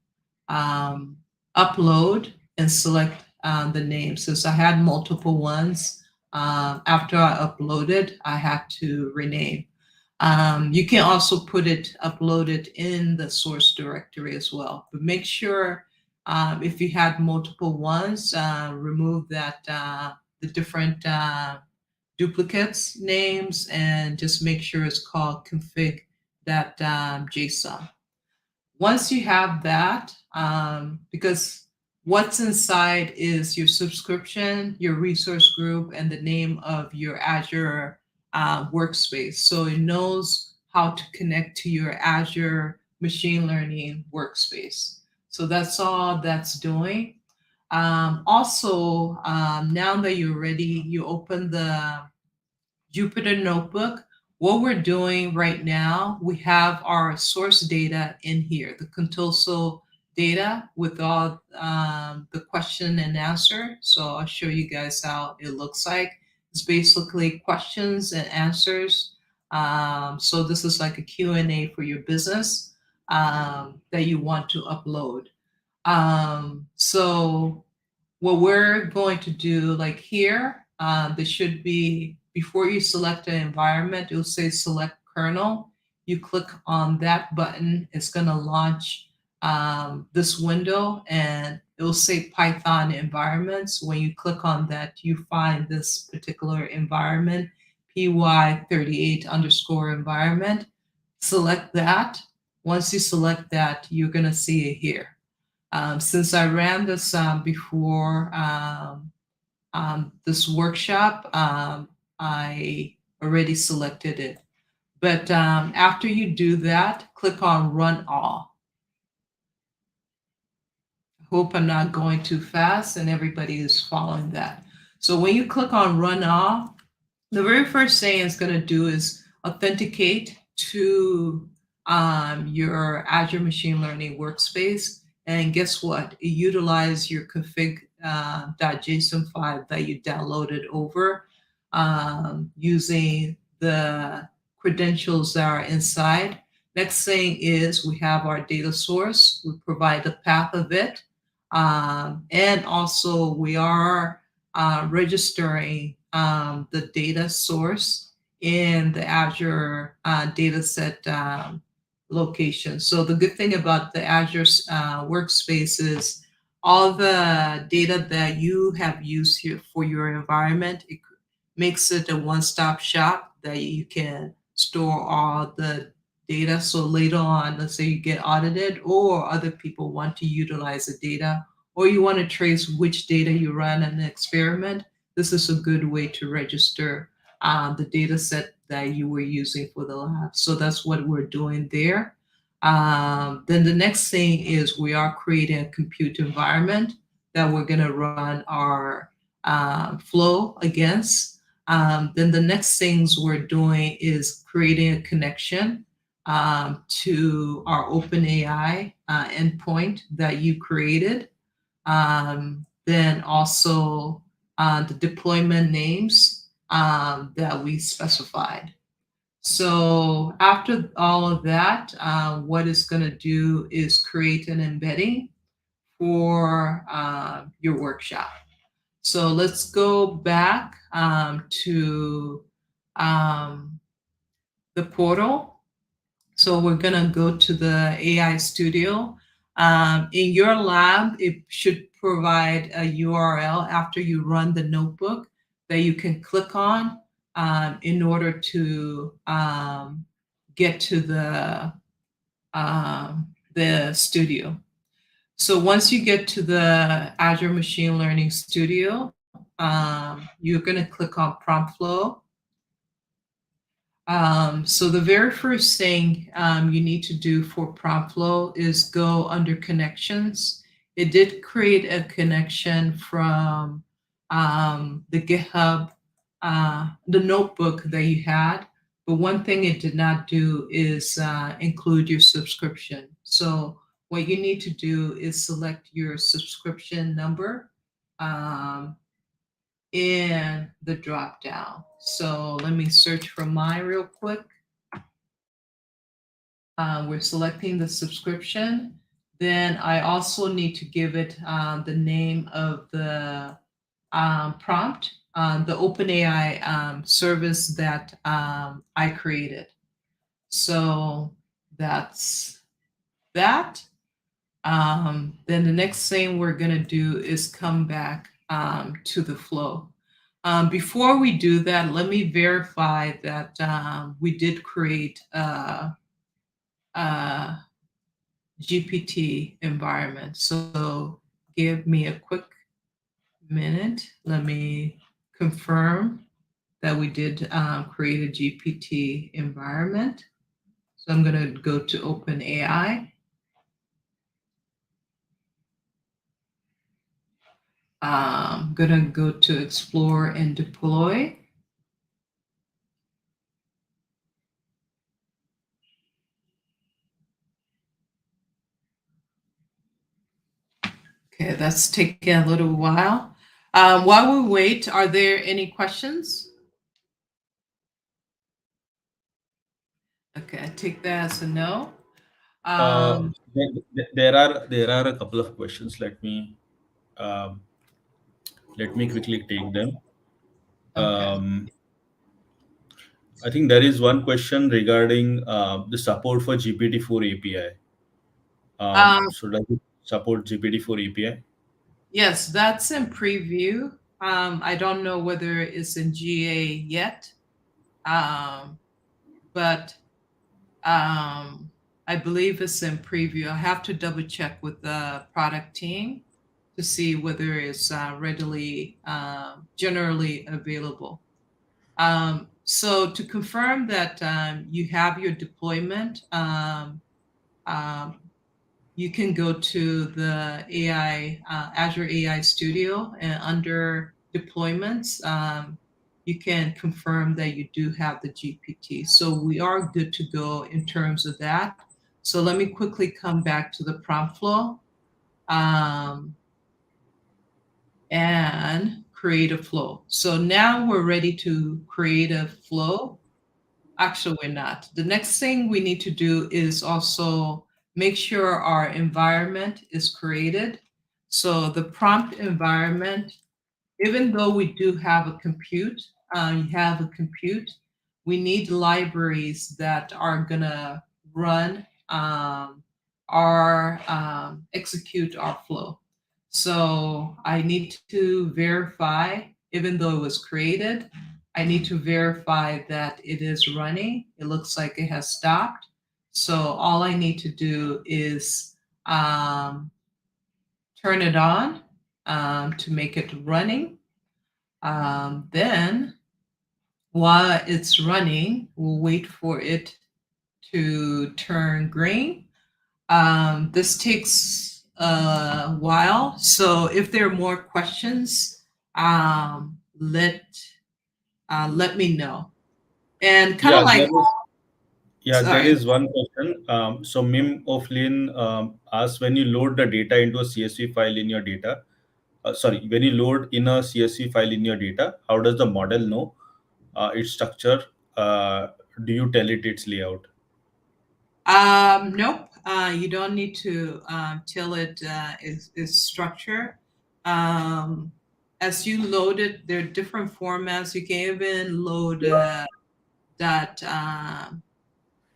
upload and select the name. Since I had multiple ones, after I uploaded, I had to rename. You can also upload it in the source directory as well. But make sure if you had multiple ones, remove the different duplicates names and just make sure it's called config that JSON. Once you have that, because what's inside is your subscription, your resource group, and the name of your Azure workspace. So it knows how to connect to your Azure machine learning workspace. So that's all that's doing. Also, now that you're ready, you open the Jupyter Notebook. What we're doing right now, we have our source data in here, the Contoso data with all the question and answer. So I'll show you guys how it looks like. It's basically questions and answers. So this is like a Q&A for your business that you want to upload. So what we're going to do, like here, there should be, before you select an environment, it'll say select kernel. You click on that button, it's going to launch this window and it will say Python environments. When you click on that, you find this particular environment, py38 underscore environment. Select that. Once you select that, you're going to see it here. Since I ran this before this workshop, I already selected it. But after you do that, click on Run All. Hope I'm not going too fast and everybody is following that. So when you click on Run All, the very first thing it's going to do is authenticate to your Azure Machine Learning workspace. And guess what? It utilizes your config.json file that you downloaded over using the credentials that are inside. Next thing is we have our data source. We provide the path of it. And also we are registering the data source in the Azure dataset location. So the good thing about the Azure workspace is all the data that you have used here for your environment, it makes it a one-stop shop that you can store all the data. So later on, let's say you get audited or other people want to utilize the data, or you want to trace which data you run an experiment, this is a good way to register the data set that you were using for the lab. So that's what we're doing there. Then the next thing is we are creating a compute environment that we're going to run our flow against. Then the next things we're doing is creating a connection to our OpenAI endpoint that you created. Then also the deployment names that we specified. So after all of that, what it's going to do is create an embedding for your workshop. So let's go back to the portal. So we're going to go to the AI Studio. In your lab, it should provide a URL after you run the notebook that you can click on in order to get to the studio. So once you get to the Azure Machine Learning Studio, you're going to click on Prompt Flow. So the very first thing you need to do for Prompt Flow is go under Connections. It did create a connection from the GitHub, the notebook that you had. But one thing it did not do is include your subscription. So what you need to do is select your subscription number in the drop down. So let me search for mine real quick. We're selecting the subscription. Then I also need to give it the name of the prompt, the OpenAI service that I created. So that's that. Then the next thing we're going to do is come back to the flow. Before we do that, let me verify that we did create a GPT environment. So give me a quick minute. Let me confirm that we did create a GPT environment. So I'm going to go to OpenAI. I'm going to go to Explore and Deploy. Okay, that's taking a little while. While we wait, are there any questions? Okay, I take that as a no. There are a couple of questions. Um, let me quickly take them. Okay. I think there is one question regarding the support for GPT-4 API. So does it support GPT-4 API? Yes, that's in preview. I don't know whether it's in GA yet, but I I believe it's in preview. I have to double check with the product team to see whether it's readily, generally available. So to confirm that you have your deployment, um, you can go to the AI, Azure AI Studio, and under deployments, you can confirm that you do have the GPT. So we are good to go in terms of that. So let me quickly come back to the prompt flow, um, and create a flow. So now we're ready to create a flow. Actually, we're not. The next thing we need to do is also make sure our environment is created. So the prompt environment, even though we do have a compute, you have a compute, we need libraries that are gonna run our execute our flow. So I need to verify, even though it was created, I need to verify that it is running. It looks like it has stopped. So all I need to do is turn it on to make it running. Then, while it's running, we'll wait for it to turn green. This takes a while, so if there are more questions, let me know. And kind Yeah, of like, there sorry. is one question. So Mim Oflin asks, when you load the data into a CSV file in your data, sorry, when you load in a CSV file in your data, how does the model know its structure? Uh, do you tell it its layout? Nope. You don't need to tell it is structure. Um, as you load it, there are different formats. You can even load that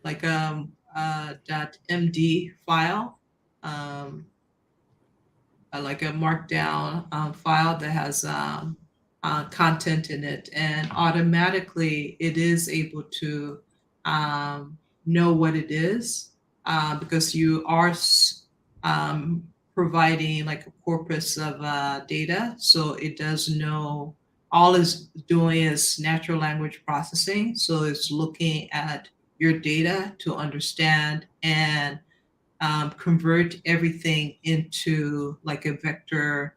like that MD file, um, like a markdown file that has content in it, and automatically it is able to um, know what it is, because you are um, providing like a corpus of data, so it does know. All it's doing is natural language processing, so it's looking at your data to understand and convert everything into like a vector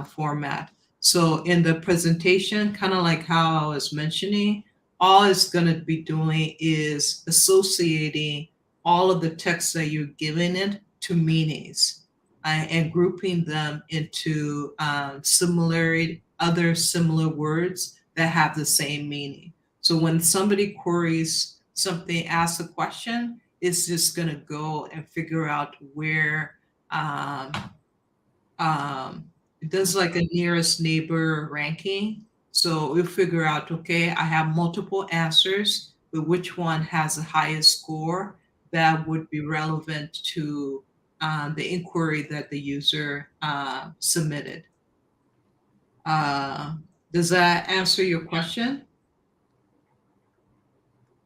format. So in the presentation, kind of like how I was mentioning, all it's going to be doing is associating all of the text that you're giving it to meanings, and grouping them into other similar words that have the same meaning. So when somebody queries something, asks a question, it's just going to go and figure out where um, it does like a nearest neighbor ranking. So we'll figure out, okay, I have multiple answers, but which one has the highest score that would be relevant to the inquiry that the user submitted. Uh, does that answer your question?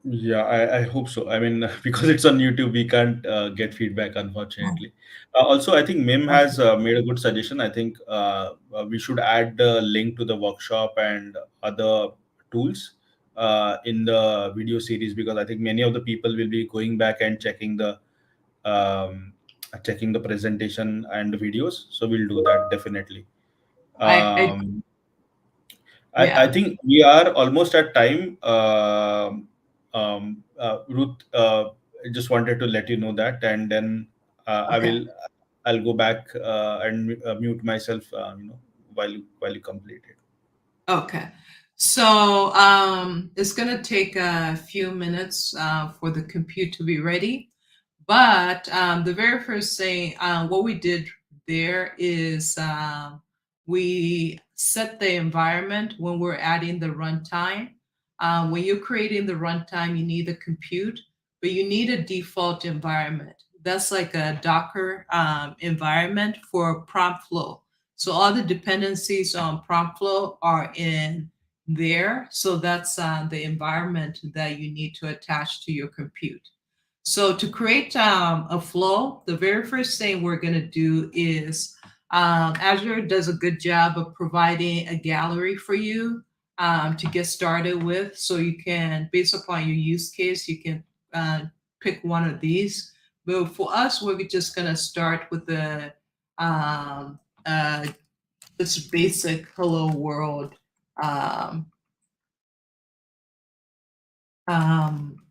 Yeah, I hope so. I mean, because it's on YouTube, we can't get feedback, unfortunately. Also, I think Mim has made a good suggestion. I think we should add the link to the workshop and other tools in the video series, because I think many of the people will be going back and um, checking the presentation and the videos. So we'll do that definitely. I Um, I yeah. think we are almost at time. Ruth, I just wanted to let you know that, and then Okay. I'll go back and mute myself, while you complete it. Okay. So it's going to take a few minutes for the compute to be ready. But the very first thing, what we did there is we set the environment when we're adding the runtime. When you're creating the runtime, you need a compute, but you need a default environment. That's like a Docker environment for prompt flow. So all the dependencies on prompt flow are in there. So that's the environment that you need to attach to your compute. So to create a flow, the very first thing we're going to do is Azure does a good job of providing a gallery for you to get started with. So you can, based upon your use case, you can pick one of these. But for us, we're just going to start with the um, uh, this basic hello world um,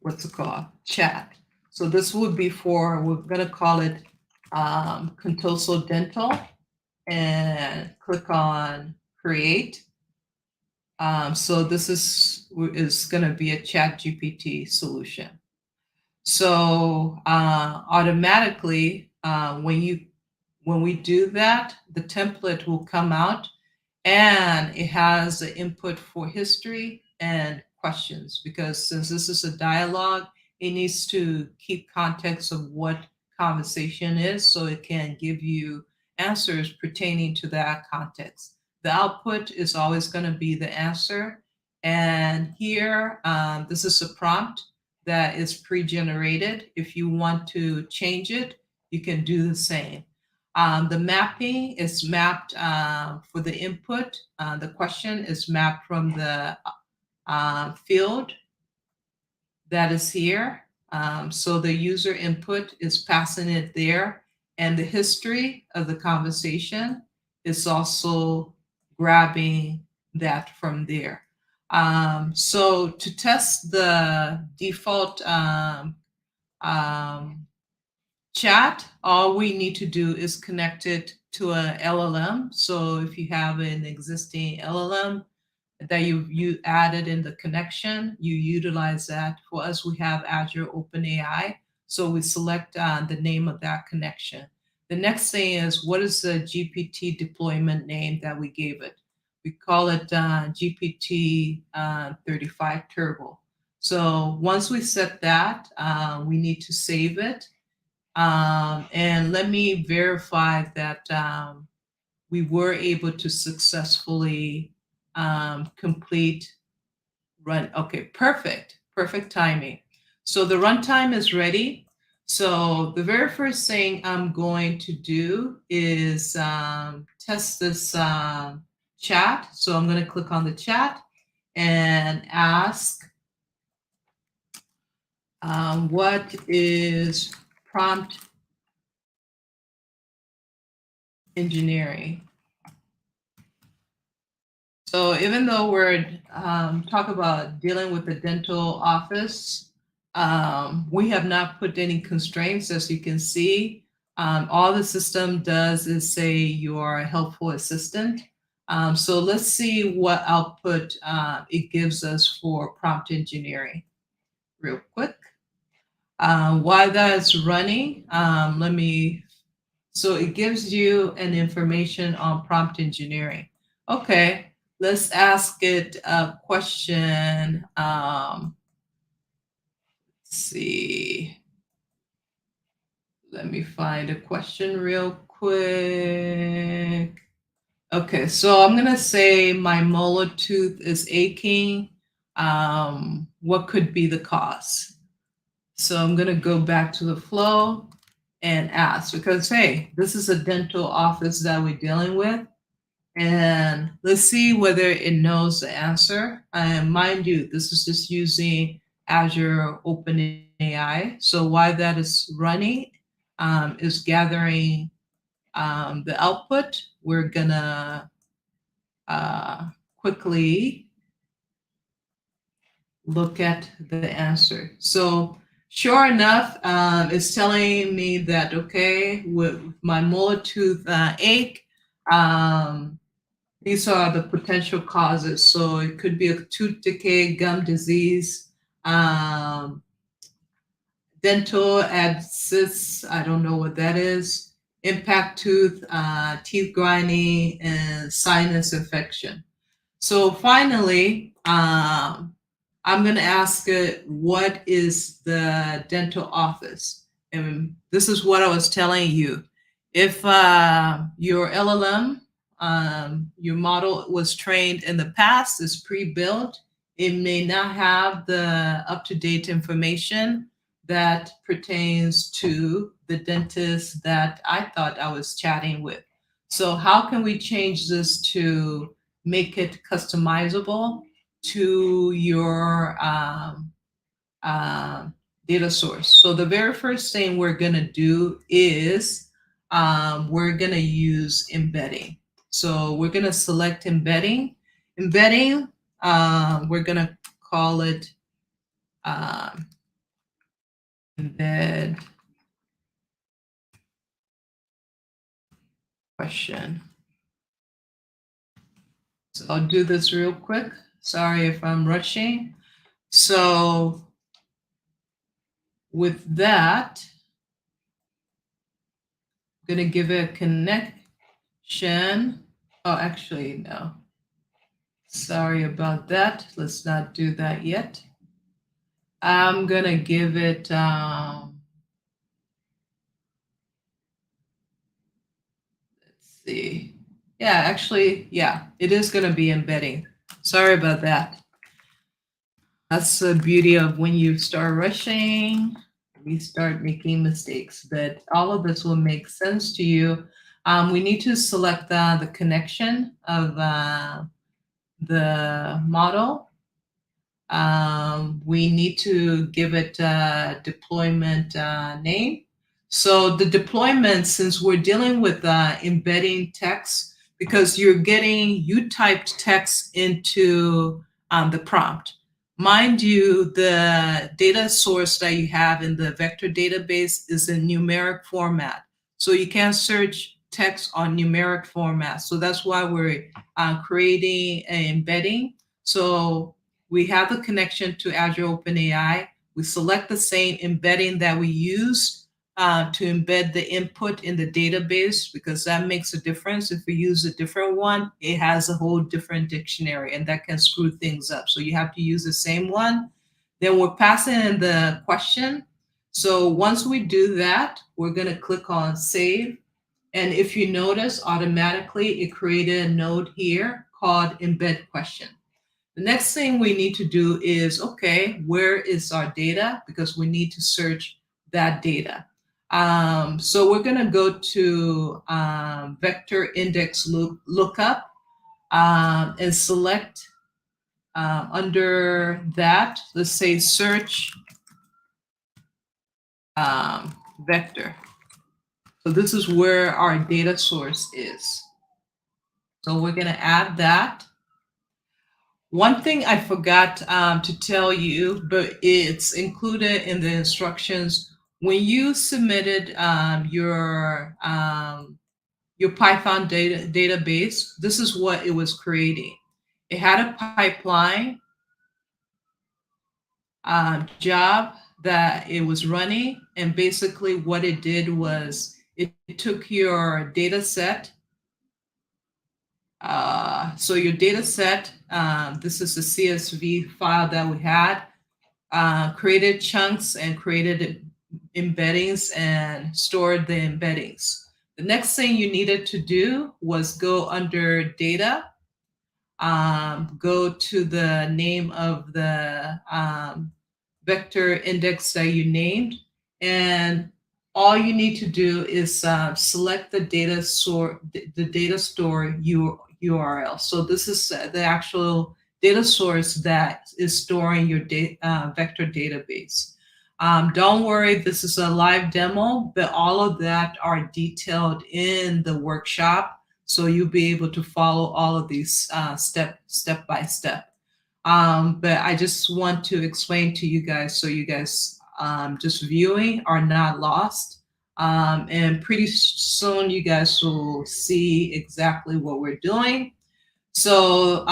what's it called? Chat. So this would be for, we're gonna call it Contoso Dental, and click on create. So this is gonna be a Chat GPT solution. So automatically, when we do that, the template will come out and it has the input for history and questions, because since this is a dialogue, it needs to keep context of what conversation is so it can give you answers pertaining to that context. The output is always going to be the answer. And here, this is a prompt that is pre-generated. If you want to change it, you can do the same. The mapping is mapped for the input. The question is mapped from the field that is here. So the user input is passing it there, and the history of the conversation is also grabbing that from there. So to test the default chat, all we need to do is connect it to a LLM. So if you have an existing LLM that you added in the connection, you utilize that. For us, we have Azure OpenAI, so we select the name of that connection. The next thing is, what is the GPT deployment name that we gave it? We call it GPT 35 Turbo. So once we set that, we need to save it. And let me verify that we were able to successfully complete run. Okay, perfect timing. So the runtime is ready. So the very first thing I'm going to do is test this chat. So I'm going to click on the chat and ask, what is prompt engineering? So even though we're talking about dealing with the dental office, we have not put any constraints, as you can see. All the system does is say you are a helpful assistant. So let's see what output it gives us for prompt engineering real quick. While that is running, so it gives you an information on prompt engineering. Okay, let's ask it a question. Let's see. Let me find a question real quick. Okay, so I'm gonna say my molar tooth is aching. What could be the cause? So I'm gonna go back to the flow and ask, because hey, this is a dental office that we're dealing with. And let's see whether it knows the answer. And mind you, this is just using Azure OpenAI. So while that is running, is gathering the output, we're gonna quickly look at the answer. So sure enough, it's telling me that, okay, with my molar tooth ache, these are the potential causes. So it could be a tooth decay, gum disease, dental abscess, I don't know what that is, impact tooth, teeth grinding, and sinus infection. So finally, I'm going to ask it, what is the dental office? And this is what I was telling you. If your LLM, your model was trained in the past, is pre-built, it may not have the up-to-date information, that pertains to the dentist that I thought I was chatting with. So how can we change this to make it customizable to your data source? So the very first thing we're going to do is we're going to use embedding. So we're going to select embedding. Embedding, we're going to call it embed question. So I'll do this real quick. Sorry if I'm rushing. So with that, I'm going to give it a connection. Oh, actually, no. Sorry about that. Let's not do that yet. I'm going to give it, let's see. Yeah, actually, yeah, it is going to be embedding. Sorry about that. That's the beauty of when you start rushing, we start making mistakes, but all of this will make sense to you. We need to select the connection of the model. We need to give it a deployment name. So the deployment, since we're dealing with embedding text, because you typed text into the prompt. Mind you, the data source that you have in the vector database is in numeric format. So you can't search text on numeric format. So that's why we're creating an embedding. So we have the connection to Azure OpenAI. We select the same embedding that we use to embed the input in the database, because that makes a difference. If we use a different one, it has a whole different dictionary, and that can screw things up. So you have to use the same one. Then we're passing in the question. So once we do that, we're going to click on save. And if you notice, automatically it created a node here called embed question. The next thing we need to do is, okay, where is our data? Because we need to search that data. So we're going to go to vector index lookup and select under that, let's say search vector. So this is where our data source is. So we're going to add that. One thing I forgot to tell you, but it's included in the instructions. When you submitted your Python database, this is what it was creating. It had a pipeline job that it was running, and basically what it did was it took your data set. So your data set, this is a CSV file that we had, created chunks and created embeddings and stored the embeddings. The next thing you needed to do was go under data, go to the name of the vector index that you named, and all you need to do is select the data store URL. So this is the actual data source that is storing your vector database. Don't worry, this is a live demo, but all of that are detailed in the workshop. So you'll be able to follow all of these step by step. But I just want to explain to you guys, so you guys just viewing are not lost. And pretty soon you guys will see exactly what we're doing. So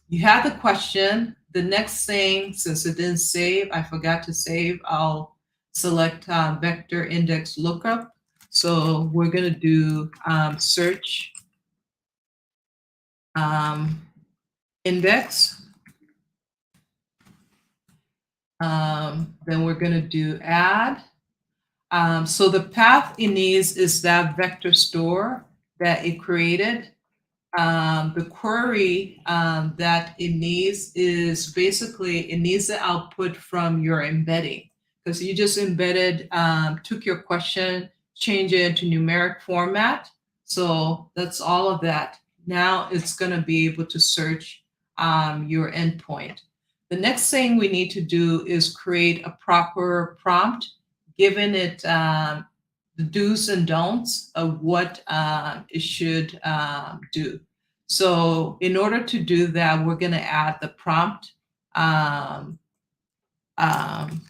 you have the question. The next thing, since it didn't save, I forgot to save, I'll select vector index lookup. So we're going to do search index. Then we're going to do add. So the path it needs is that vector store that it created. The query that it needs is basically, it needs the output from your embedding. because you just embedded, took your question, change it into numeric format. So that's all of that. Now it's going to be able to search your endpoint. The next thing we need to do is create a proper prompt, given it the do's and don'ts of what it should do. So in order to do that, we're going to add the prompt um, um,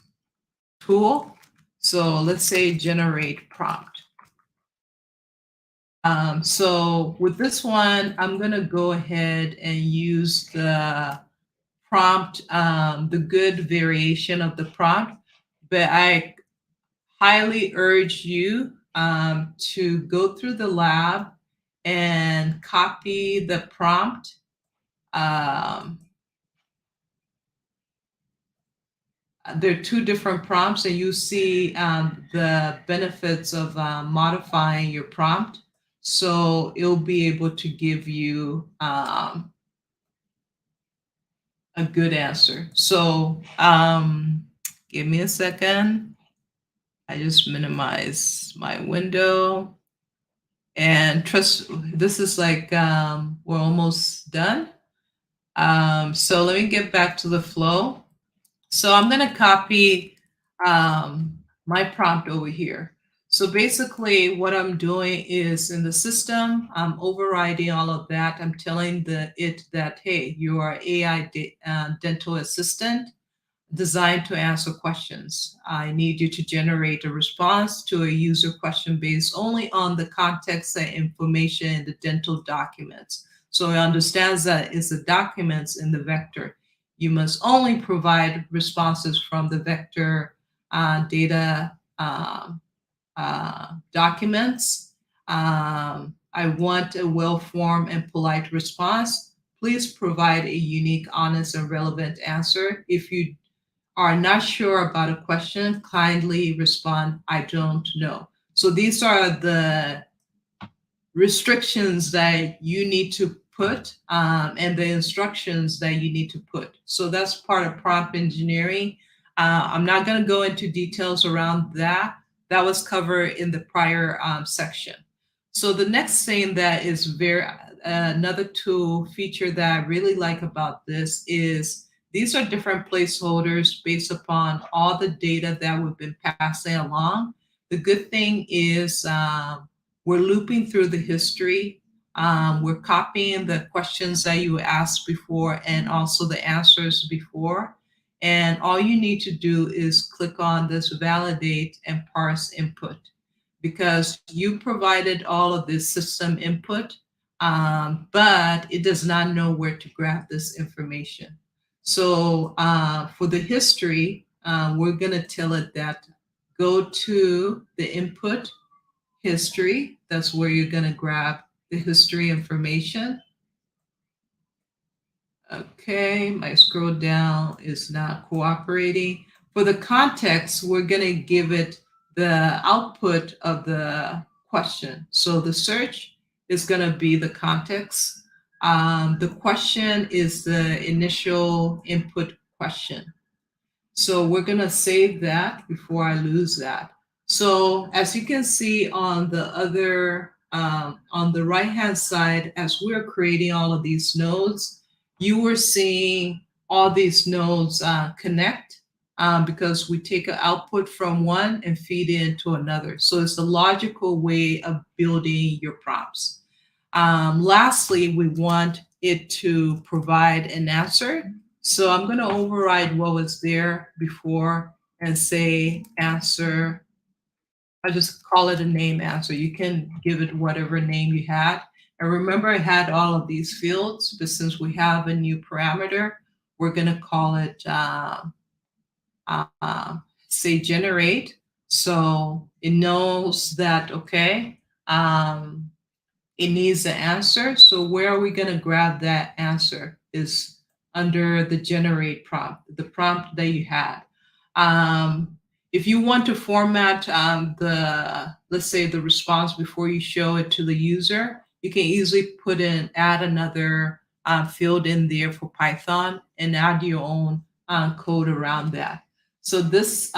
tool. So let's say generate prompt. So with this one, I'm going to go ahead and use the prompt, the good variation of the prompt, but I highly urge you to go through the lab and copy the prompt. Um, there are two different prompts, and you see the benefits of modifying your prompt. So it'll be able to give you a good answer. So give me a second. I just minimize my window. And trust, this is like we're almost done. So let me get back to the flow. So I'm going to copy my prompt over here. So basically what I'm doing is in the system, I'm overriding all of that. I'm telling it that, hey, you are AI dental assistant designed to answer questions. I need you to generate a response to a user question based only on the context and information in the dental documents. So it understands that it's the documents in the vector. You must only provide responses from the vector data documents. I want a well-formed and polite response. Please provide a unique, honest, and relevant answer. If you are not sure about a question, kindly respond, I don't know. So these are the restrictions that you need to put and the instructions that you need to put. So that's part of prompt engineering. I'm not going to go into details around that. That was covered in the prior section. So the next thing that is another tool feature that I really like about this is these are different placeholders based upon all the data that we've been passing along. The good thing is we're looping through the history. We're copying the questions that you asked before and also the answers before. And all you need to do is click on this validate and parse input because you provided all of this system input, but it does not know where to grab this information. So for the history, we're going to tell it that go to the input history. That's where you're going to grab the history information. Okay, my scroll down is not cooperating. For the context, we're going to give it the output of the question. So the search is going to be the context. The question is the initial input question. So we're going to save that before I lose that. So as you can see on the other, on the right-hand side, as we're creating all of these nodes, you were seeing all these nodes connect because we take an output from one and feed it into another. So it's the logical way of building your prompts. Lastly, we want it to provide an answer. So I'm going to override what was there before and say answer. I just call it a name answer. You can give it whatever name you had. And remember, I had all of these fields, but since we have a new parameter, we're going to call it, say, generate. So it knows that, okay, it needs an answer. So where are we going to grab that answer is under the generate prompt, the prompt that you had. If you want to format let's say the response before you show it to the user, you can easily add another field in there for Python and add your own code around that. So this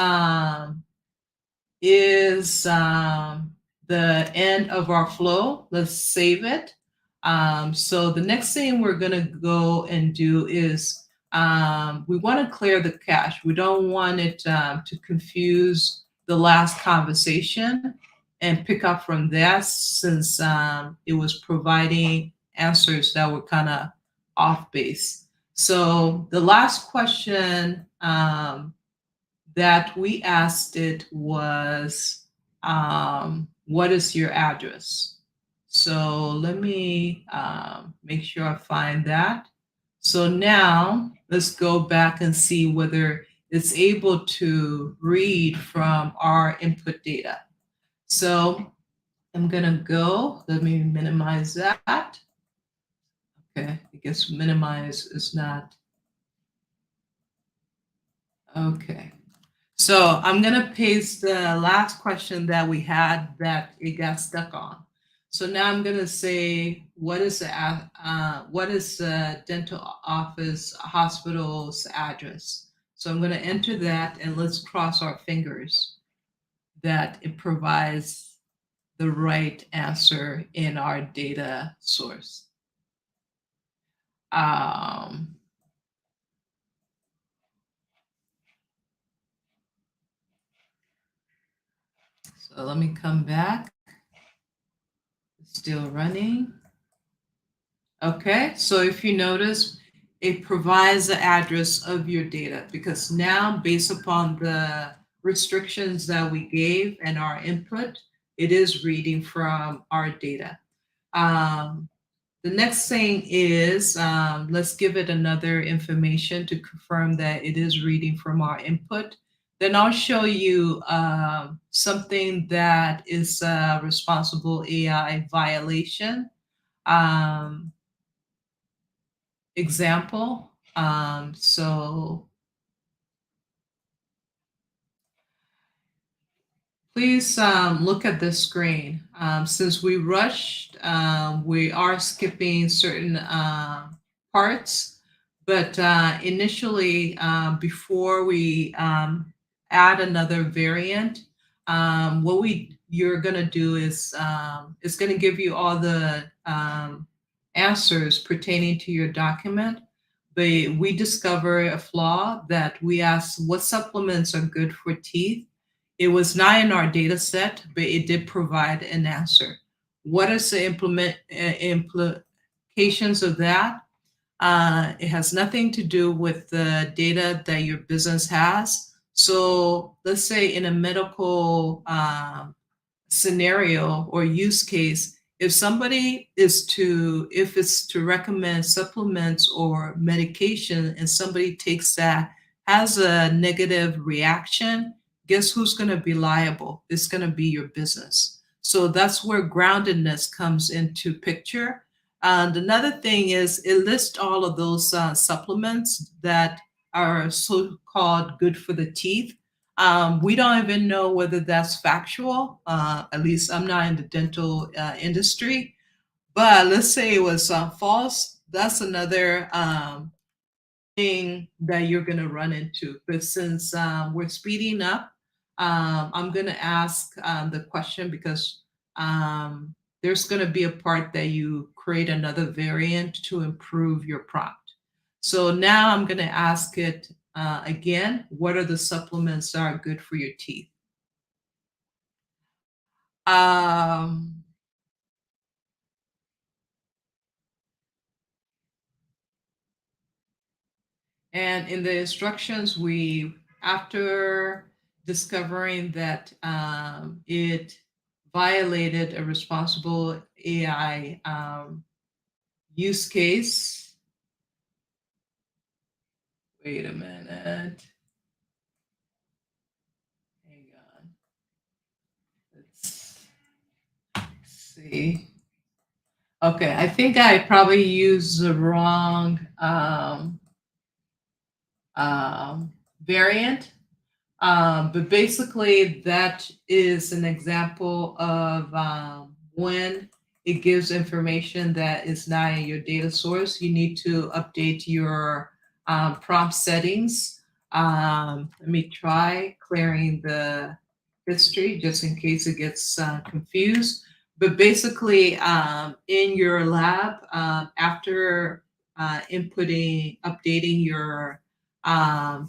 is the end of our flow. Let's save it. So the next thing we're going to go and do is we want to clear the cache. We don't want it to confuse the last conversation and pick up from that, since it was providing answers that were kind of off base. So the last question that we asked it was, what is your address? So let me make sure I find that. So now let's go back and see whether it's able to read from our input data. So I'm gonna go, let me minimize that. Okay, I guess minimize is not, okay. So I'm gonna paste the last question that we had that it got stuck on. So now I'm gonna say, what is the dental office hospital's address? So I'm gonna enter that, and let's cross our fingers that it provides the right answer in our data source. So let me come back. Still running. Okay, so if you notice, it provides the address of your data, because now, based upon the restrictions that we gave and our input, it is reading from our data. The next thing is, let's give it another information to confirm that it is reading from our input. Then I'll show you something that is a responsible AI violation example. So please look at this screen. Since we rushed, we are skipping certain parts, but initially, before we add another variant, what you're going to do is it's going to give you all the answers pertaining to your document. But we discover a flaw that we asked what supplements are good for teeth. It was not in our data set, but it did provide an answer. What is the implications of that? It has nothing to do with the data that your business has. So let's say in a medical scenario or use case, if it's to recommend supplements or medication, and somebody takes that, has a negative reaction, guess who's going to be liable? It's going to be your business. So that's where groundedness comes into picture. And another thing is, it lists all of those supplements that are so-called good for the teeth. We don't even know whether that's factual. At least I'm not in the dental industry. But let's say it was false. That's another thing that you're going to run into. But since we're speeding up, I'm going to ask the question, because there's going to be a part that you create another variant to improve your prompt. So now I'm going to ask it again, what are the supplements that are good for your teeth? And in the instructions, after discovering that it violated a responsible AI use case. Wait a minute. Hang on. Let's see. Okay, I think I probably used the wrong variant. But basically, that is an example of when it gives information that is not in your data source. You need to update your prompt settings Let me try clearing the history just in case it gets confused. But basically, in your lab, after updating your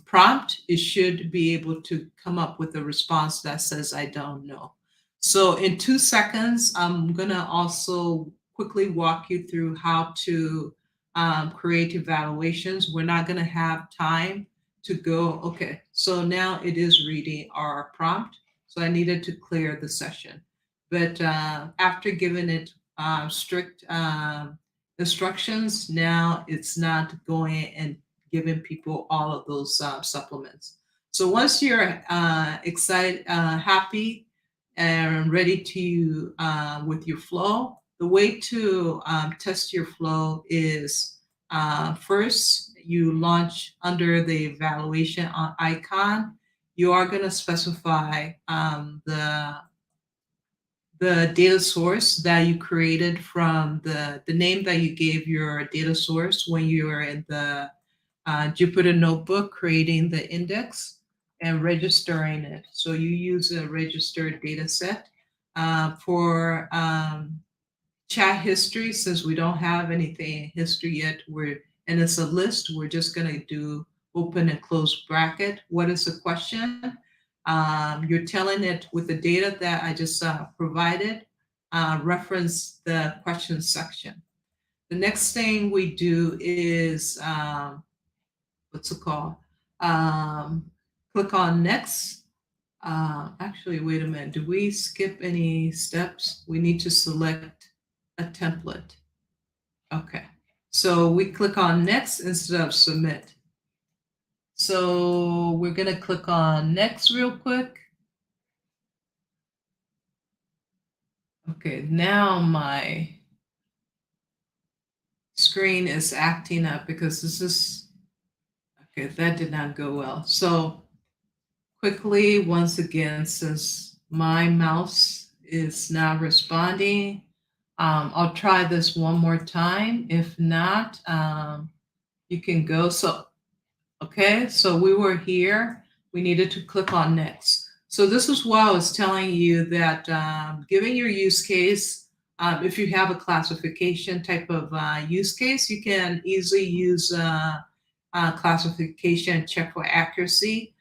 prompt, it should be able to come up with a response that says, I don't know. So in 2 seconds, I'm going to also quickly walk you through how to create evaluations. We're not going to have time to go, okay, so now it is reading our prompt. So I needed to clear the session. But after giving it strict instructions, now it's not going and giving people all of those supplements. So once you're excited, happy, and ready to with your flow, the way to test your flow is first you launch under the evaluation icon. You are going to specify the data source that you created from the name that you gave your data source when you were in the Jupyter notebook creating the index and registering it. So you use a registered data set for chat history. Since we don't have anything in history yet, and it's a list, we're just going to do open and close bracket. What is the question? You're telling it with the data that I just provided, reference the question section. The next thing we do is, what's it called? Click on next. Actually, wait a minute. Do we skip any steps? We need to select a template. Okay. So we click on next instead of submit. So we're going to click on next real quick. Okay, now my screen is acting up because this is, okay, that did not go well. So quickly, once again, since my mouse is not responding, I'll try this one more time. If not, you can go. So, okay, so we were here. We needed to click on next. So this is why I was telling you that given your use case, if you have a classification type of use case, you can easily use classification and check for accuracy.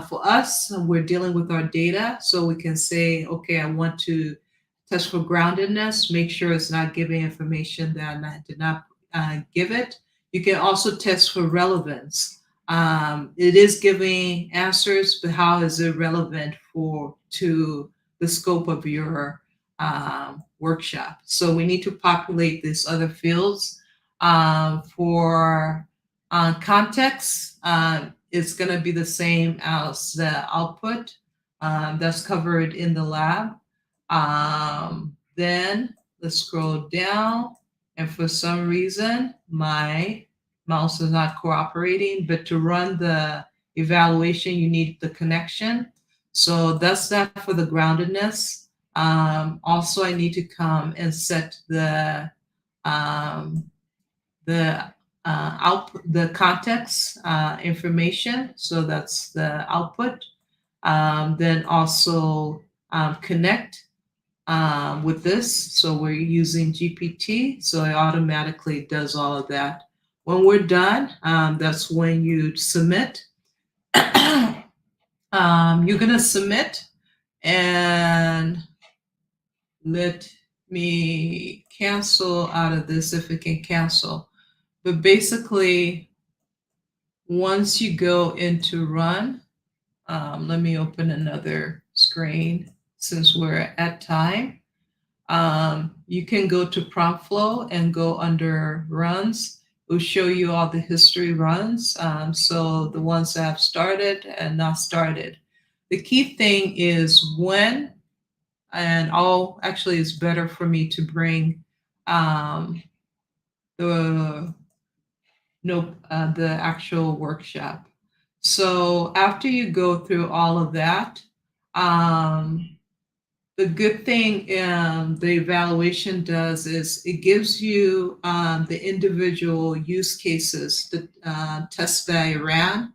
For us, we're dealing with our data, so we can say, okay, I want to test for groundedness, make sure it's not giving information that I did not give it. You can also test for relevance. It is giving answers, but how is it relevant to the scope of your workshop? So we need to populate these other fields. For context, it's going to be the same as the output that's covered in the lab. Then let's scroll down, and for some reason, my mouse is not cooperating, but to run the evaluation, you need the connection. So that's that for the groundedness. Also, I need to come and set the output, the context information. So that's the output. Then also connect with this. So we're using GPT, so it automatically does all of that. When we're done, that's when you submit. You're gonna submit, and let me cancel out of this if it can cancel. But basically, once you go into run, let me open another screen since we're at time. You can go to Prompt Flow and go under runs. It will show you all the history runs. So the ones that have started and not started. The key thing is when, and actually it's better for me to bring the actual workshop. So after you go through all of that, the good thing the evaluation does is it gives you the individual use cases, the tests that I ran.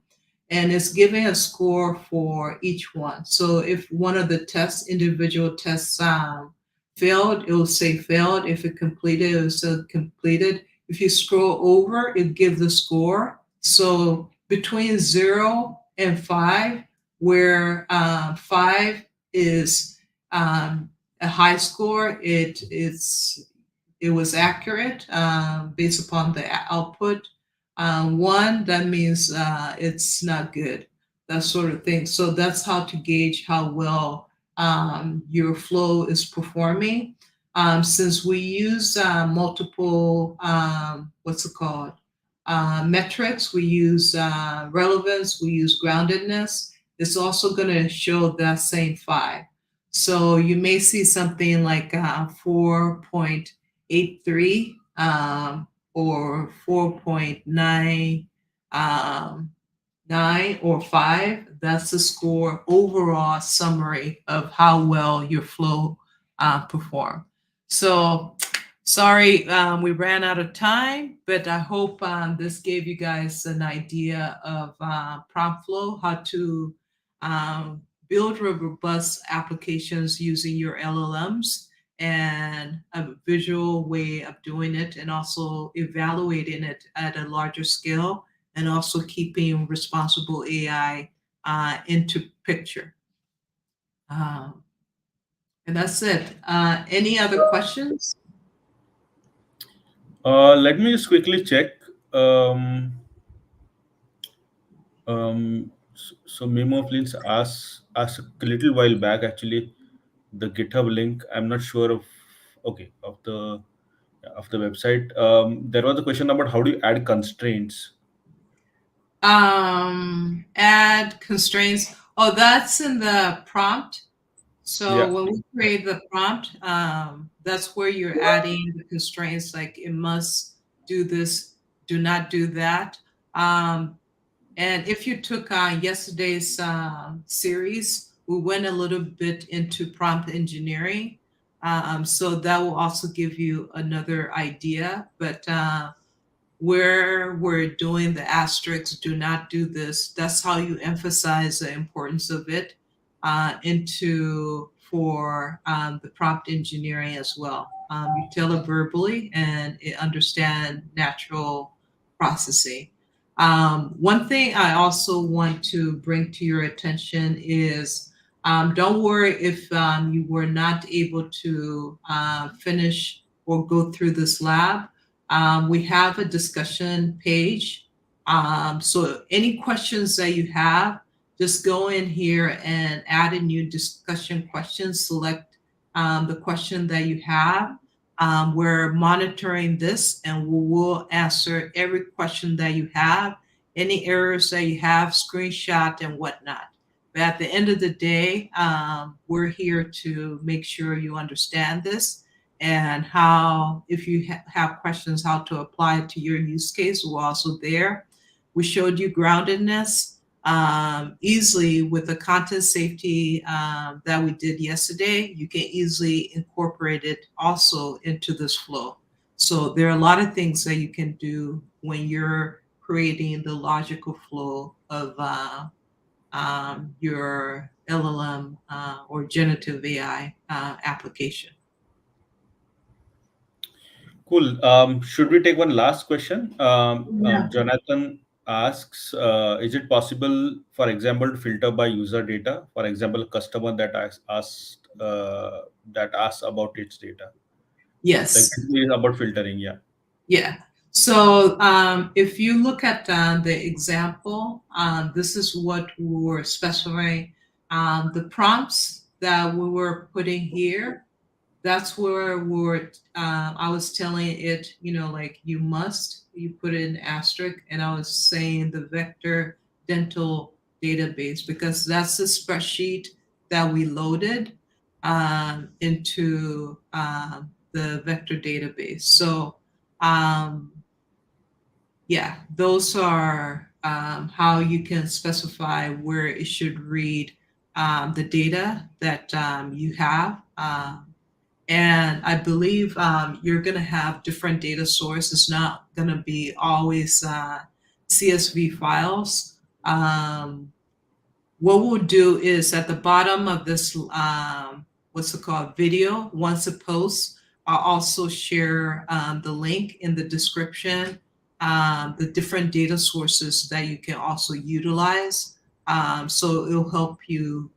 and it's giving a score for each one. So if one of the tests, individual tests, failed, it will say failed. If it completed, it will say completed. If you scroll over, it gives the score. So between 0 and 5, where 5 is a high score, it was accurate based upon the output. One, that means it's not good, that sort of thing. So that's how to gauge how well your flow is performing. Since we use multiple, what's it called? Metrics, we use relevance, we use groundedness. It's also going to show that same 5. So you may see something like 4.83 or 4.9 9 or 5. That's the score overall summary of how well your flow performed. So sorry, we ran out of time, but I hope this gave you guys an idea of prompt flow, how to build robust applications using your LLMs, and a visual way of doing it, and also evaluating it at a larger scale, and also keeping responsible AI into picture. And that's it. Any other questions? Let me just quickly check. Um, so Memo Flins asked a little while back actually the GitHub link. I'm not sure of okay of the website. There was a question about how do you add constraints. Add constraints. Oh, that's in the prompt. So Yeah. when we create the prompt, that's where you're adding the constraints, like it must do this, do not do that. And if you took yesterday's series, we went a little bit into prompt engineering. So that will also give you another idea. But where we're doing the asterisks, do not do this, that's how you emphasize the importance of it into for the prompt engineering as well. You tell it verbally and it understand natural processing. One thing I also want to bring to your attention is don't worry if you were not able to finish or go through this lab. We have a discussion page. So any questions that you have, just go in here and add a new discussion question, select the question that you have. We're monitoring this and we will answer every question that you have, any errors that you have, screenshot and whatnot. But at the end of the day, we're here to make sure you understand this, and how, if you have questions, how to apply it to your use case, we're also there. We showed you groundedness easily with the content safety that we did yesterday. You can easily incorporate it also into this flow. So there are a lot of things that you can do when you're creating the logical flow of your LLM or generative AI application. Cool. Should we take one last question? Yeah. Jonathan asks, is it possible, for example, to filter by user data? For example, a customer that asks about its data. Like Yes. this is about filtering. Yeah. Yeah. So if you look at the example, this is what we were specifying. The prompts that we were putting here, that's where I was telling it, like you put it in asterisk, and I was saying the vector dental database, because that's the spreadsheet that we loaded into the vector database. So um, yeah, those are how you can specify where it should read the data that you have. And I believe you're going to have different data sources. It's not going to be always CSV files. Um, what we'll do is at the bottom of this, what's it called, video, once it posts, I'll also share the link in the description, the different data sources that you can also utilize. So it'll help you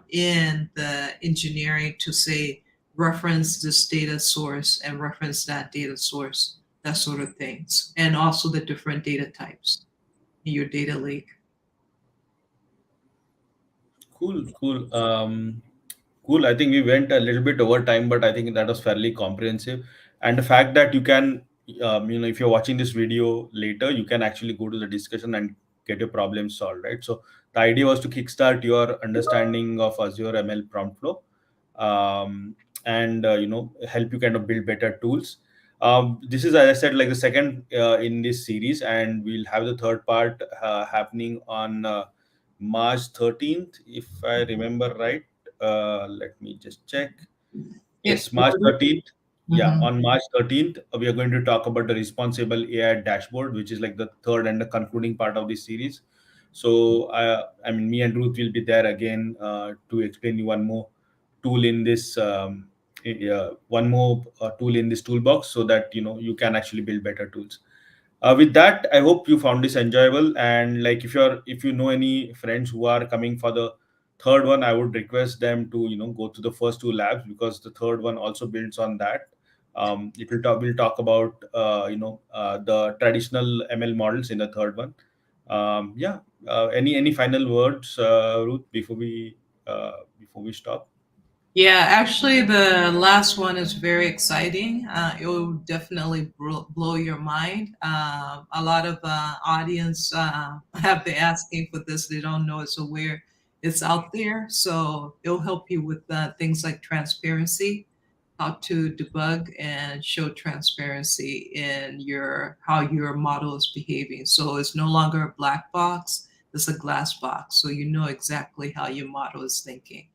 in the engineering to say, reference this data source and reference that data source, that sort of things, and also the different data types in your data lake. Cool, cool. Cool. I think we went a little bit over time, but I think that was fairly comprehensive. And the fact that you can, if you're watching this video later, you can actually go to the discussion and get your problem solved, right? So the idea was to kickstart your understanding of Azure ML Prompt Flow, and help you kind of build better tools. This is, as I said, like the second in this series, and we'll have the third part happening on March 13th, if I remember right. Let me just check. Yeah. Yes, March 13th. Yeah, Mhm. on March 13th, we are going to talk about the responsible AI dashboard, which is like the third and the concluding part of this series. So, I mean, me and Ruth will be there again to explain you one more tool in this, one more tool in this toolbox, so that you can actually build better tools. With that, I hope you found this enjoyable. And like, if you know any friends who are coming for the third one, I would request them to go to the first two labs, because the third one also builds on that. We'll talk about the traditional ML models in the third one. Yeah. Any final words, Ruth, before we stop? Yeah, actually, the last one is very exciting. It will definitely blow your mind. A lot of audience have been asking for this. They don't know it's aware it's out there. So it'll help you with things like transparency, how to debug and show transparency in your how your model is behaving. So it's no longer a black box; it's a glass box. So you know exactly how your model is thinking,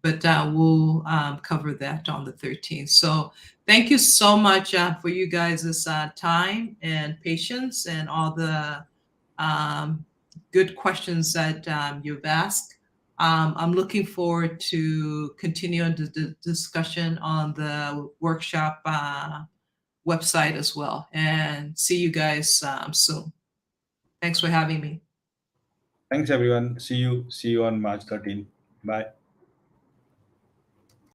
but we'll cover that on the 13th. So thank you so much for you guys' time and patience and all the um, good questions that you've asked. I'm looking forward to continuing the discussion on the workshop website as well, and see you guys soon. Thanks for having me. Thanks, everyone. See you on March 13th. Bye.